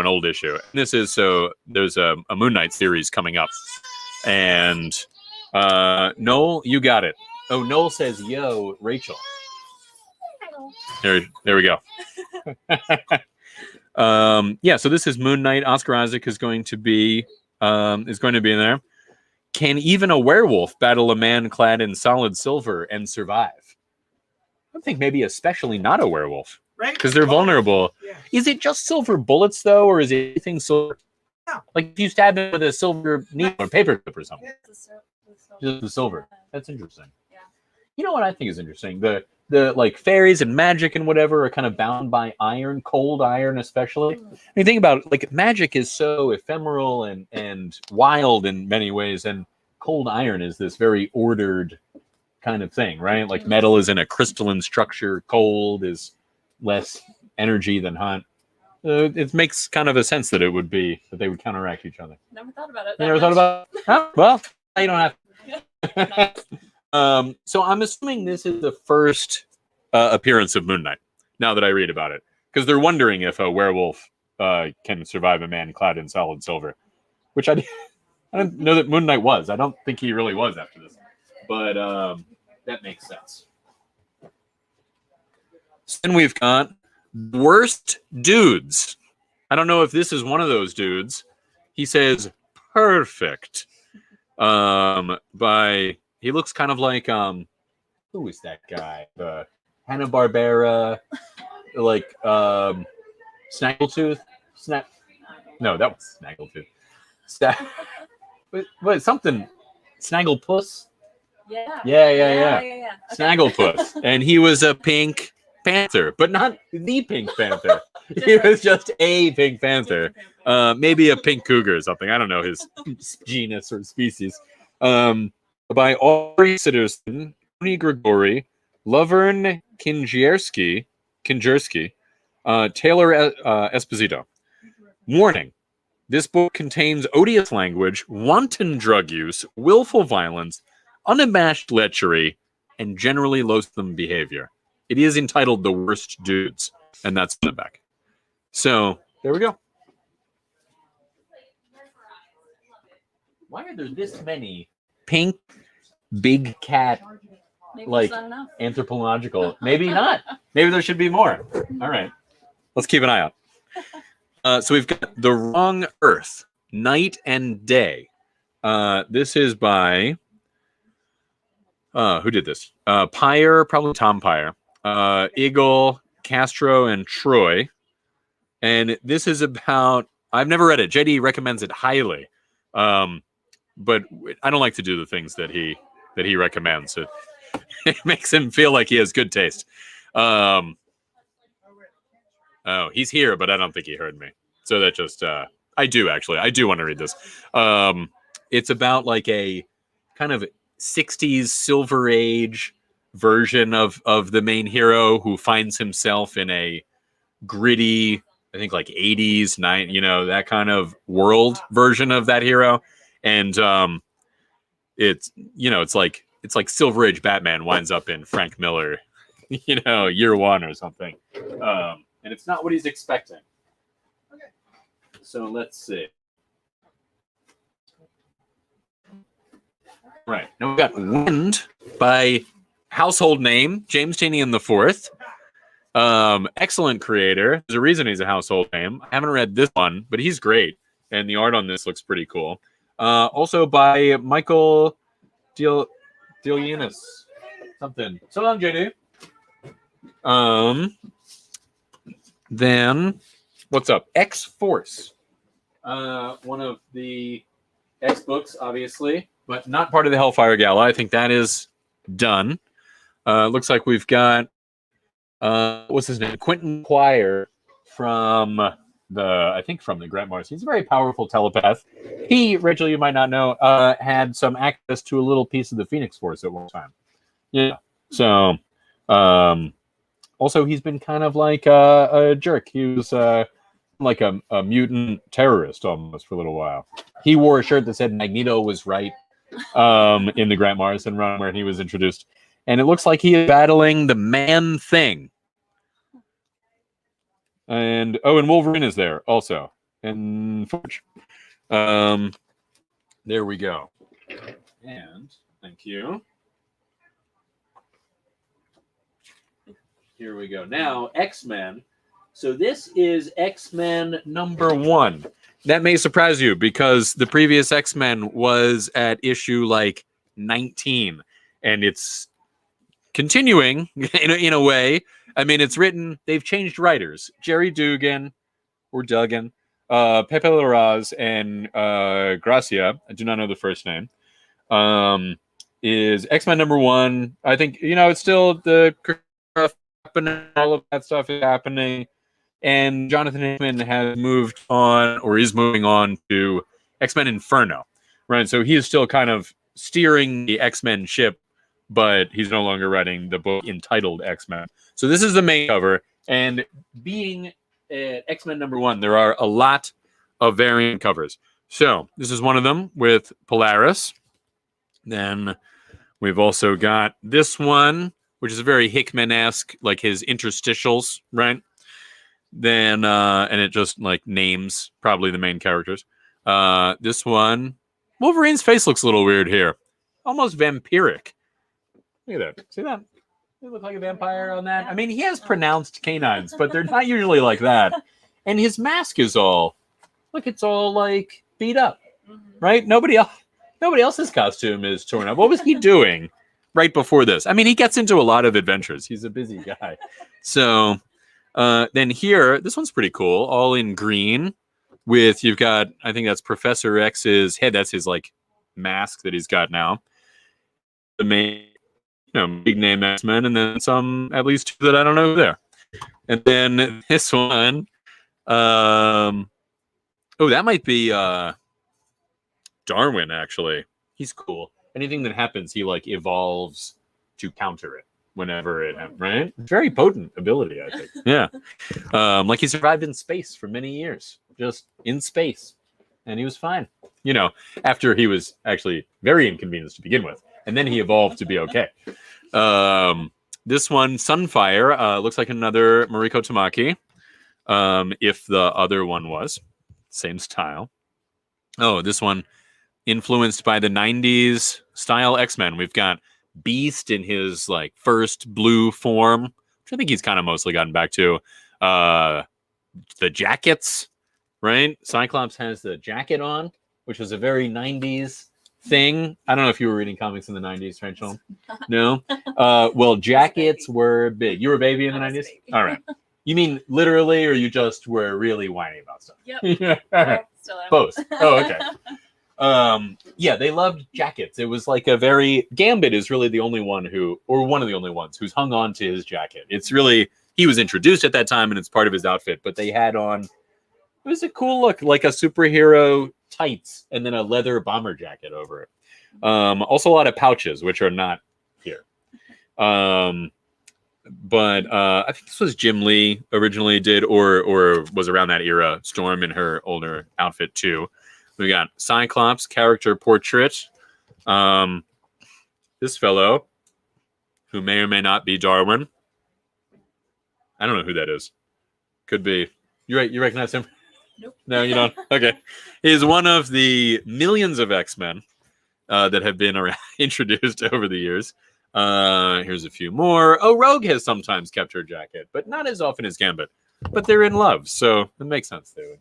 Speaker 3: old issue. And this is so there's a Moon Knight series coming up, and Noel, you got it. Oh, Noel says, "Yo, Rachel." There we go. So this is Moon Knight. Oscar Isaac is going to be in there. Can even a werewolf battle a man clad in solid silver and survive? I think maybe especially not a werewolf,
Speaker 4: Right?
Speaker 3: because they're vulnerable.
Speaker 4: Yeah.
Speaker 3: Is it just silver bullets though, or is it anything silver?
Speaker 4: No.
Speaker 3: Like if you stab him with a silver needle or paper clip or something.
Speaker 5: It's
Speaker 3: Just the silver. That's interesting.
Speaker 5: Yeah.
Speaker 3: You know what I think is interesting? The like fairies and magic and whatever are kind of bound by iron, cold iron especially. And you think about it, like magic is so ephemeral and wild in many ways, and cold iron is this very ordered kind of thing, right? Like metal is in a crystalline structure, cold is less energy than hot. It makes kind of a sense that they would counteract each other.
Speaker 5: Never thought about it.
Speaker 3: You never thought about it? Huh? Well, you don't have to. So I'm assuming this is the first appearance of Moon Knight, now that I read about it. Because they're wondering if a werewolf can survive a man clad in solid silver. Which I don't know that Moon Knight was. I don't think he really was after this. But that makes sense. Then we've got Worst Dudes. I don't know if this is one of those dudes. He says perfect. He looks kind of like who is that guy? The Hanna-Barbera, like Snaggletooth. No, that was Snaggletooth. What something? Snagglepuss. Yeah. Snagglepuss, and he was a Pink Panther, but not the Pink Panther. He was just a Pink Panther. Maybe a pink cougar or something. I don't know his genus or species. By Aubrey Sitterson, Tony Grigori, Lovern Kinjerski, Taylor Esposito. Warning. This book contains odious language, wanton drug use, willful violence, unabashed lechery, and generally loathsome behavior. It is entitled The Worst Dudes, and that's in the back. So, there we go. Why are there this many pink, big cat,
Speaker 5: Maybe
Speaker 3: like
Speaker 5: it's not enough.
Speaker 3: anthropological? Maybe not. Maybe there should be more. All right. Let's keep an eye out. So we've got The Wrong Earth, Night and Day. This is by who did this? Pyre, probably Tom Pyre. Eagle, Castro, and Troy. And this is about, I've never read it. JD recommends it highly. But I don't like to do the things that he recommends. It makes him feel like he has good taste. Oh, he's here, but I don't think he heard me. So that just, I do want to read this. It's about like a kind of 60s Silver Age version of the main hero who finds himself in a gritty, I think like 80s, that kind of world version of that hero. And it's like Silver Age Batman winds up in Frank Miller, year one or something. And it's not what he's expecting. Okay. So let's see. Right. Now we've got Wind by household name, James Tynion IV. Excellent creator. There's a reason he's a household name. I haven't read this one, but he's great. And the art on this looks pretty cool. Also by Michael Delianis. Something. So long, JD. Then, what's up? X-Force. One of the X books, obviously, but not part of the Hellfire Gala. I think that is done. Looks like we've got, what's his name? Quentin Quire from the Grant Morrison. He's a very powerful telepath. He, Rachel, you might not know, had some access to a little piece of the Phoenix Force at one time. Yeah. So, also, he's been kind of like a jerk. He was like a mutant terrorist almost for a little while. He wore a shirt that said Magneto was right in the Grant Morrison run where he was introduced. And it looks like he is battling the Man-Thing. And Wolverine is there also. And Forge. There we go. And thank you. Here we go. Now, X-Men. So this is X-Men #1. That may surprise you because the previous X-Men was at issue like 19. And it's continuing in a way. I mean, it's written, they've changed writers. Jerry Duggan, Pepe Larraz, and Gracia, I do not know the first name, is X-Men #1. I think, it's still the happening, all of that stuff is happening. And Jonathan Hickman has moved on, or is moving on to X-Men Inferno, right? So he is still kind of steering the X-Men ship, but he's no longer writing the book entitled X-Men. So this is the main cover, and being X-Men #1, there are a lot of variant covers. So this is one of them with Polaris. Then we've also got this one, which is very Hickman-esque, like his interstitials, right? Then, and it just like names probably the main characters. This one, Wolverine's face looks a little weird here. Almost vampiric. Look at that. See that? He look like a vampire on that. I mean, he has pronounced canines, but they're not usually like that. And his mask is all, look, it's all like beat up, right? Nobody else's costume is torn up. What was he doing right before this? I mean, he gets into a lot of adventures. He's a busy guy. So then here, this one's pretty cool. All in green with, you've got, I think that's Professor X's head. That's his like mask that he's got now. The main, big name X-Men, and then some, at least two that I don't know who there. And then this one, that might be Darwin, actually. He's cool. Anything that happens, he like evolves to counter it whenever it happens, right? Very potent ability, I think. Yeah. Like he survived in space for many years, just in space. And he was fine. After he was actually very inconvenienced to begin with. And then he evolved to be okay. This one, Sunfire, looks like another Mariko Tamaki. If the other one was. Same style. Oh, this one, influenced by the 90s style X-Men. We've got Beast in his like first blue form, which I think he's kind of mostly gotten back to. The jackets, right? Cyclops has the jacket on, which was a very 90s thing. I don't know if you were reading comics in the 90s, Rachel. No? Well, jackets were big. You were a baby in the 90s? All right. You mean literally, or you just were really whiny about stuff?
Speaker 5: Yep. Still am.
Speaker 3: Both. Oh, okay. Yeah, they loved jackets. It was like a very... Gambit is really the only one who, or one of the only ones, who's hung on to his jacket. It's really... He was introduced at that time, and it's part of his outfit, but they had on... It was a cool look, like a superhero tights, and then a leather bomber jacket over it. Also a lot of pouches, which are not here. But I think this was Jim Lee originally did, or was around that era. Storm in her older outfit too. We got Cyclops character portrait. This fellow, who may or may not be Darwin. I don't know who that is. Could be. You recognize him?
Speaker 5: Nope.
Speaker 3: No, you don't. Okay, he's one of the millions of X-Men that have been introduced over the years. Here's a few more. Oh, Rogue has sometimes kept her jacket, but not as often as Gambit. But they're in love, so it makes sense. They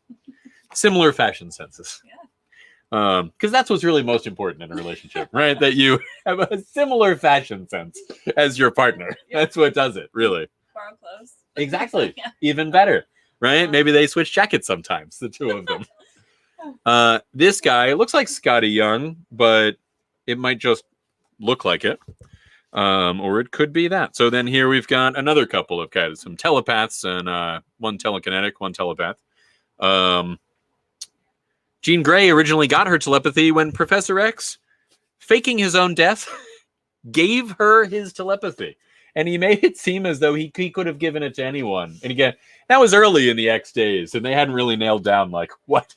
Speaker 3: similar fashion senses.
Speaker 5: Yeah.
Speaker 3: Because that's what's really most important in a relationship, right? That you have a similar fashion sense as your partner.
Speaker 5: Yeah.
Speaker 3: That's what does it, really.
Speaker 5: Borrow clothes.
Speaker 3: Exactly.
Speaker 5: Yeah.
Speaker 3: Even better, right? Maybe they switch jackets sometimes, the two of them. This guy looks like Scotty Young, but it might just look like it. Or it could be that. So then here we've got another couple of guys, some telepaths and one telekinetic, one telepath. Jean Grey originally got her telepathy when Professor X, faking his own death, gave her his telepathy. And he made it seem as though he could have given it to anyone. And again, that was early in the X days, and they hadn't really nailed down like what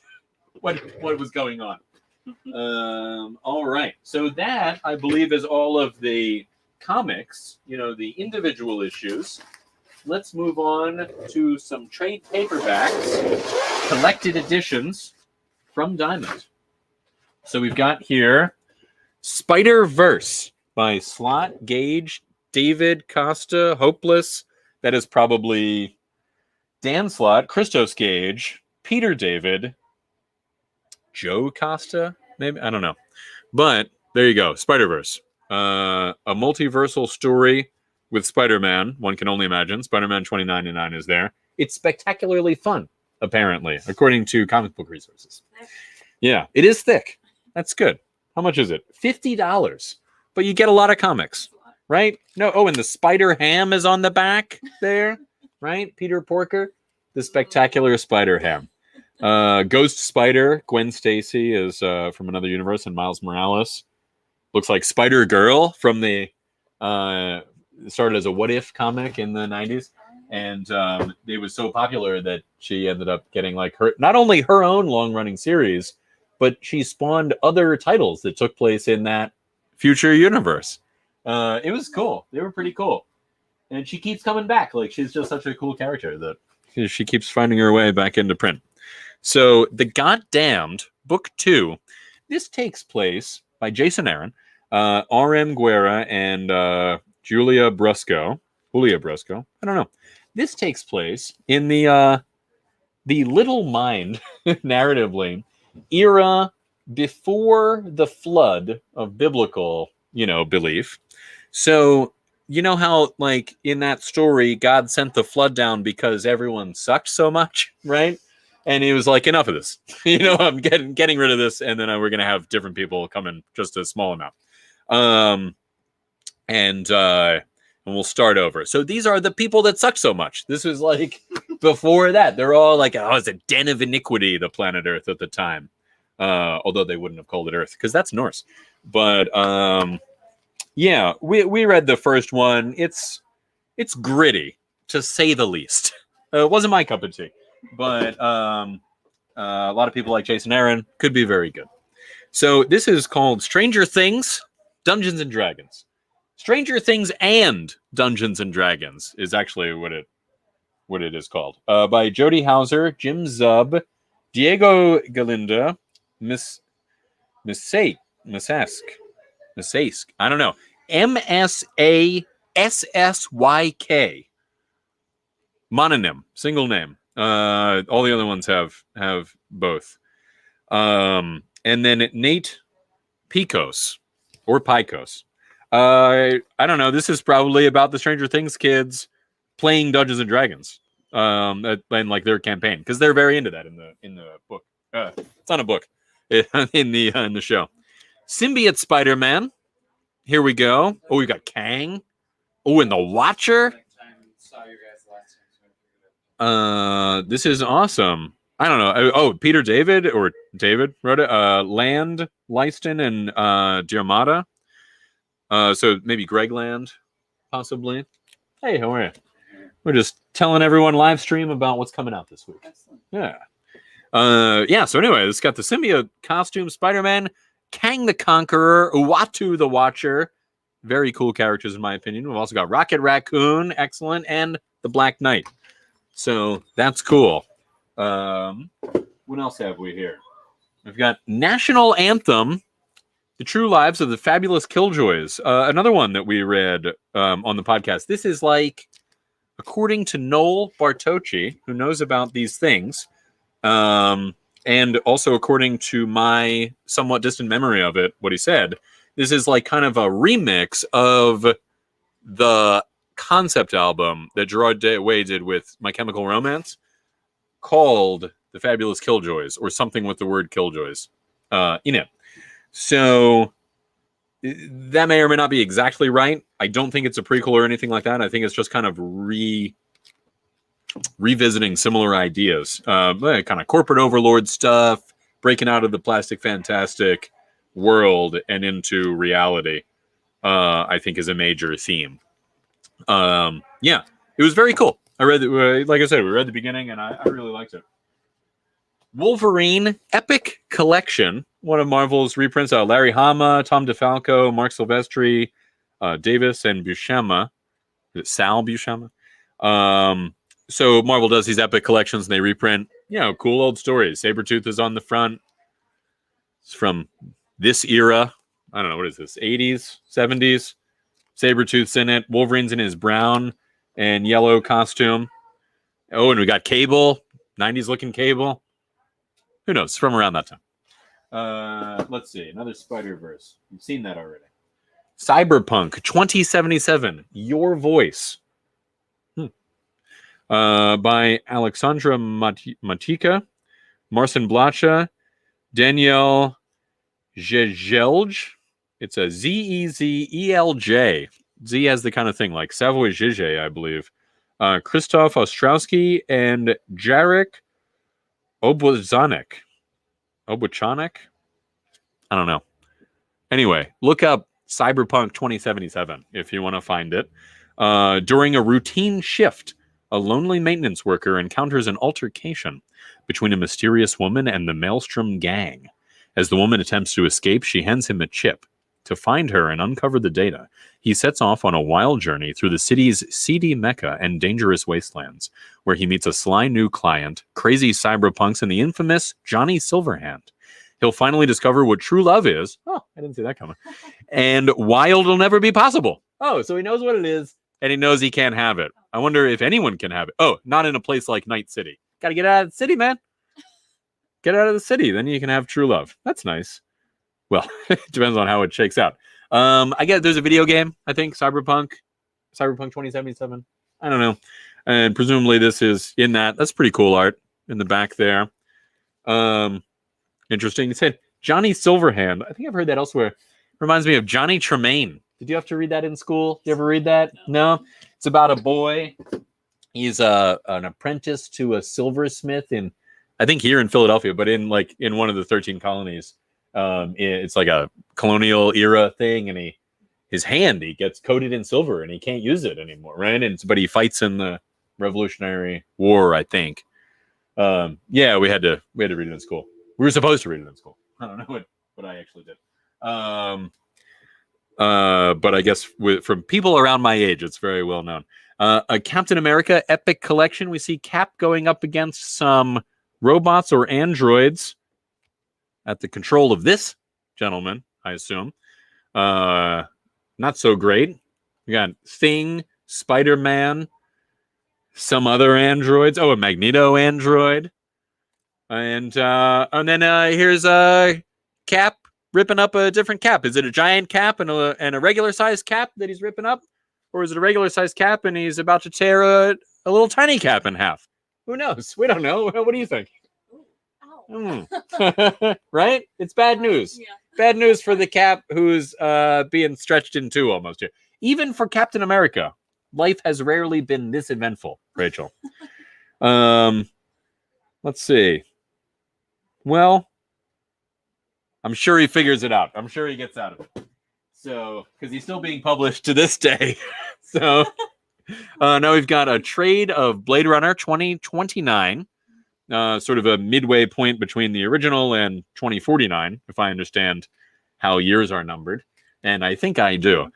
Speaker 3: was going on. All right. So that, I believe, is all of the comics, the individual issues. Let's move on to some trade paperbacks, collected editions from Diamond. So we've got here Spider-Verse by Slott, Gage, David Costa, Hopeless. That is probably Dan Slott, Christos Gage, Peter David, Joe Costa, maybe? I don't know. But there you go, Spider-Verse. A multiversal story with Spider-Man. One can only imagine. Spider-Man 2099 is there. It's spectacularly fun, apparently, according to comic book resources. Yeah, it is thick. That's good. How much is it? $50. But you get a lot of comics, right? No. Oh, and the Spider Ham is on the back there, right? Peter Porker, the spectacular Spider Ham. Ghost Spider, Gwen Stacy is from another universe, and Miles Morales. Looks like Spider Girl from the started as a What If comic in the 90s, and it was so popular that she ended up getting like not only her own long running series, but she spawned other titles that took place in that future universe. It was cool. They were pretty cool, and she keeps coming back. Like, she's just such a cool character that she keeps finding her way back into print. So The Goddamned, Book 2. This takes place by Jason Aaron R.M. Guerra and Julia Brusco. I don't know. This takes place in the Little Mind narratively era before the flood of biblical, belief. So, you know how, like, in that story, God sent the flood down because everyone sucked so much, right? And he was like, enough of this. I'm getting rid of this, and then we're going to have different people come in just a small amount. And we'll start over. So these are the people that suck so much. This was like before that. They're all like, oh, it's a den of iniquity, the planet Earth at the time. Although they wouldn't have called it Earth because that's Norse. But yeah, we read the first one. It's gritty, to say the least. It wasn't my cup of tea. But a lot of people like Jason Aaron. Could be very good. So this is called Stranger Things, Dungeons and Dragons. Stranger Things and Dungeons and Dragons is actually what it is called. By Jody Hauser, Jim Zub, Diego Galinda, Misask. I don't know. Masassyk. Mononym, single name. All the other ones have both. And then Nate Picos or Picos. I don't know. This is probably about the Stranger Things kids playing Dungeons and Dragons, and like their campaign, because they're very into that in the book. It's not a book, in the show. Symbiote Spider-Man. Here we go. Oh, we got Kang. Oh, and the Watcher. This is awesome. I don't know. Oh, Peter David wrote it. Land, Leiston, and Diarmada. So maybe Greg Land, possibly. Hey, how are you? We're just telling everyone live stream about what's coming out this week.
Speaker 2: Excellent.
Speaker 3: Yeah. Yeah, so anyway, it's got the symbiote costume, Spider-Man, Kang the Conqueror, Uatu the Watcher. Very cool characters, in my opinion. We've also got Rocket Raccoon, excellent, and the Black Knight. So that's cool. What else have we here? We've got National Anthem, The True Lives of the Fabulous Killjoys. Another one that we read on the podcast. This is like, according to Noel Bartocci, who knows about these things, and also according to my somewhat distant memory of it, what he said, this is like kind of a remix of the concept album that Gerard Way did with My Chemical Romance called The Fabulous Killjoys, or something with the word Killjoys in it. So that may or may not be exactly right. I don't think it's a prequel or anything like that. I think it's just kind of revisiting similar ideas, kind of corporate overlord stuff, breaking out of the Plastic Fantastic world and into reality. I think is a major theme. Yeah, it was very cool. I read it, like I said, we read the beginning, and I really liked it. Wolverine Epic Collection, one of Marvel's reprints. Larry Hama, Tom DeFalco, Mark Silvestri, Davis, and Buscema. Is it Sal Buscema? So Marvel does these epic collections, and they reprint, cool old stories. Sabretooth is on the front. It's from this era. I don't know, what is this, 80s, 70s? Sabretooth's in it. Wolverine's in his brown and yellow costume. Oh, and we got Cable, 90s looking Cable. Who knows? From around that time. Let's see. Another Spider-Verse. You've seen that already. Cyberpunk 2077. Your Voice. By Alexandra Matika, Marcin Blacha, Danielle Zezelj. It's a Zezelj. Z has the kind of thing like Savoy Zizé, I believe. Krzysztof Ostrowski and Jarek Obwachanek. I don't know. Anyway, look up Cyberpunk 2077 if you want to find it. During a routine shift, a lonely maintenance worker encounters an altercation between a mysterious woman and the Maelstrom gang. As the woman attempts to escape, she hands him a chip. To find her and uncover the data, he sets off on a wild journey through the city's seedy mecca and dangerous wastelands, where he meets a sly new client, crazy cyberpunks, and the infamous Johnny Silverhand. He'll finally discover what true love is. Oh, I didn't see that coming. And why it'll never be possible. Oh, so he knows what it is, and he knows he can't have it. I wonder if anyone can have it. Oh, not in a place like Night City. Got to get out of the city, man. Get out of the city, then you can have true love. That's nice. Well, it depends on how it shakes out. I guess there's a video game, I think, Cyberpunk 2077. I don't know. And presumably this is in that. That's pretty cool art in the back there. Interesting. It said Johnny Silverhand. I think I've heard that elsewhere. Reminds me of Johnny Tremaine. Did you have to read that in school? You ever read that? No? It's about a boy. He's an apprentice to a silversmith in, I think here in Philadelphia, but in one of the 13 colonies. It's like a colonial era thing, and his hand gets coated in silver, and he can't use it anymore, right? But he fights in the Revolutionary War, I think. Yeah, we had to read it in school. We were supposed to read it in school. I don't know what I actually did. But I guess from people around my age, it's very well known. A Captain America Epic Collection. We see Cap going up against some robots or androids at the control of this gentleman, I assume. Not so great. We got Thing, Spider-Man, some other androids. Oh, a Magneto android. And then here's Cap ripping up a different Cap. Is it a giant Cap and a regular size Cap that he's ripping up? Or is it a regular size Cap and he's about to tear a little tiny Cap in half? Who knows? We don't know. What do you think? Right? It's bad news.
Speaker 5: Yeah.
Speaker 3: Bad news for the Cap who's being stretched in two almost here. Even for Captain America, life has rarely been this eventful, Rachel. Let's see. Well, I'm sure he figures it out. I'm sure he gets out of it. So, because he's still being published to this day. So, now we've got a trade of Blade Runner 2029. Sort of a midway point between the original and 2049, if I understand how years are numbered. And I think I do.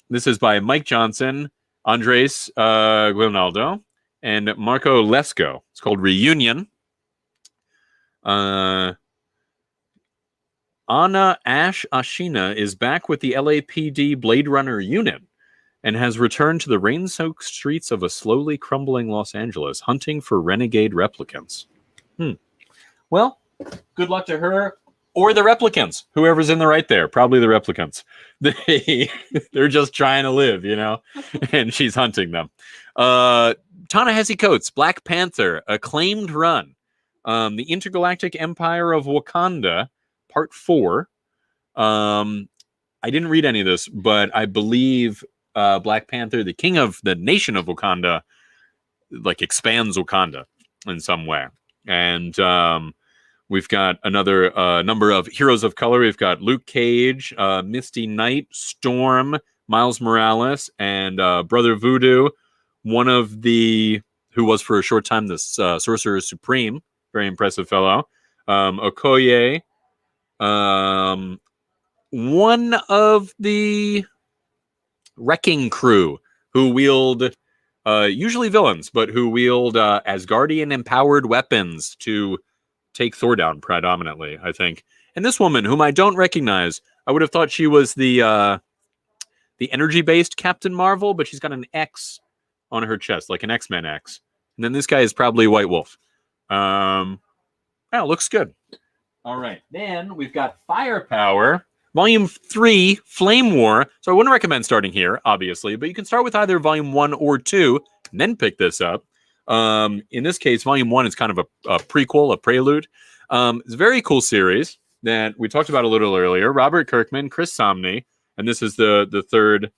Speaker 3: This is by Mike Johnson, Andres Guinaldo, and Marco Lesko. It's called Reunion. Anna Ash Ashina is back with the LAPD Blade Runner unit and has returned to the rain-soaked streets of a slowly crumbling Los Angeles, hunting for renegade replicants. Well, good luck to her or the replicants. Whoever's in the right there, probably the replicants. They're just trying to live, and she's hunting them. Ta-Nehisi Coates, Black Panther, acclaimed run. The Intergalactic Empire of Wakanda, Part 4. I didn't read any of this, but I believe Black Panther, the king of the nation of Wakanda, expands Wakanda in some way. And we've got another number of heroes of color. We've got Luke Cage, Misty Knight, Storm, Miles Morales, and Brother Voodoo, one of the, who was for a short time the Sorcerer Supreme, very impressive fellow. Okoye, one of the Wrecking Crew, who wield, usually villains, but who wield Asgardian-empowered weapons to take Thor down predominantly, I think. And this woman, whom I don't recognize, I would have thought she was the energy-based Captain Marvel, but she's got an X on her chest, like an X-Men X. And then this guy is probably White Wolf. Looks good. All right. Then we've got Firepower, Volume 3, Flame War. So I wouldn't recommend starting here, obviously, but you can start with either Volume 1 or 2, and then pick this up. In this case, Volume 1 is kind of a prequel, a prelude. It's a very cool series that we talked about a little earlier. Robert Kirkman, Chris Samnee, and this is the third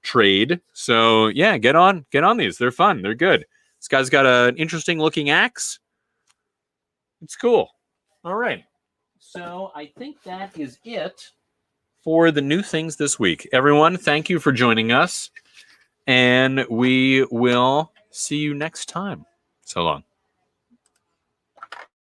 Speaker 3: trade. So yeah, get on these. They're fun. They're good. This guy's got an interesting looking axe. It's cool. All right. So I think that is it for the new things this week. Everyone, thank you for joining us, and we will see you next time. So long.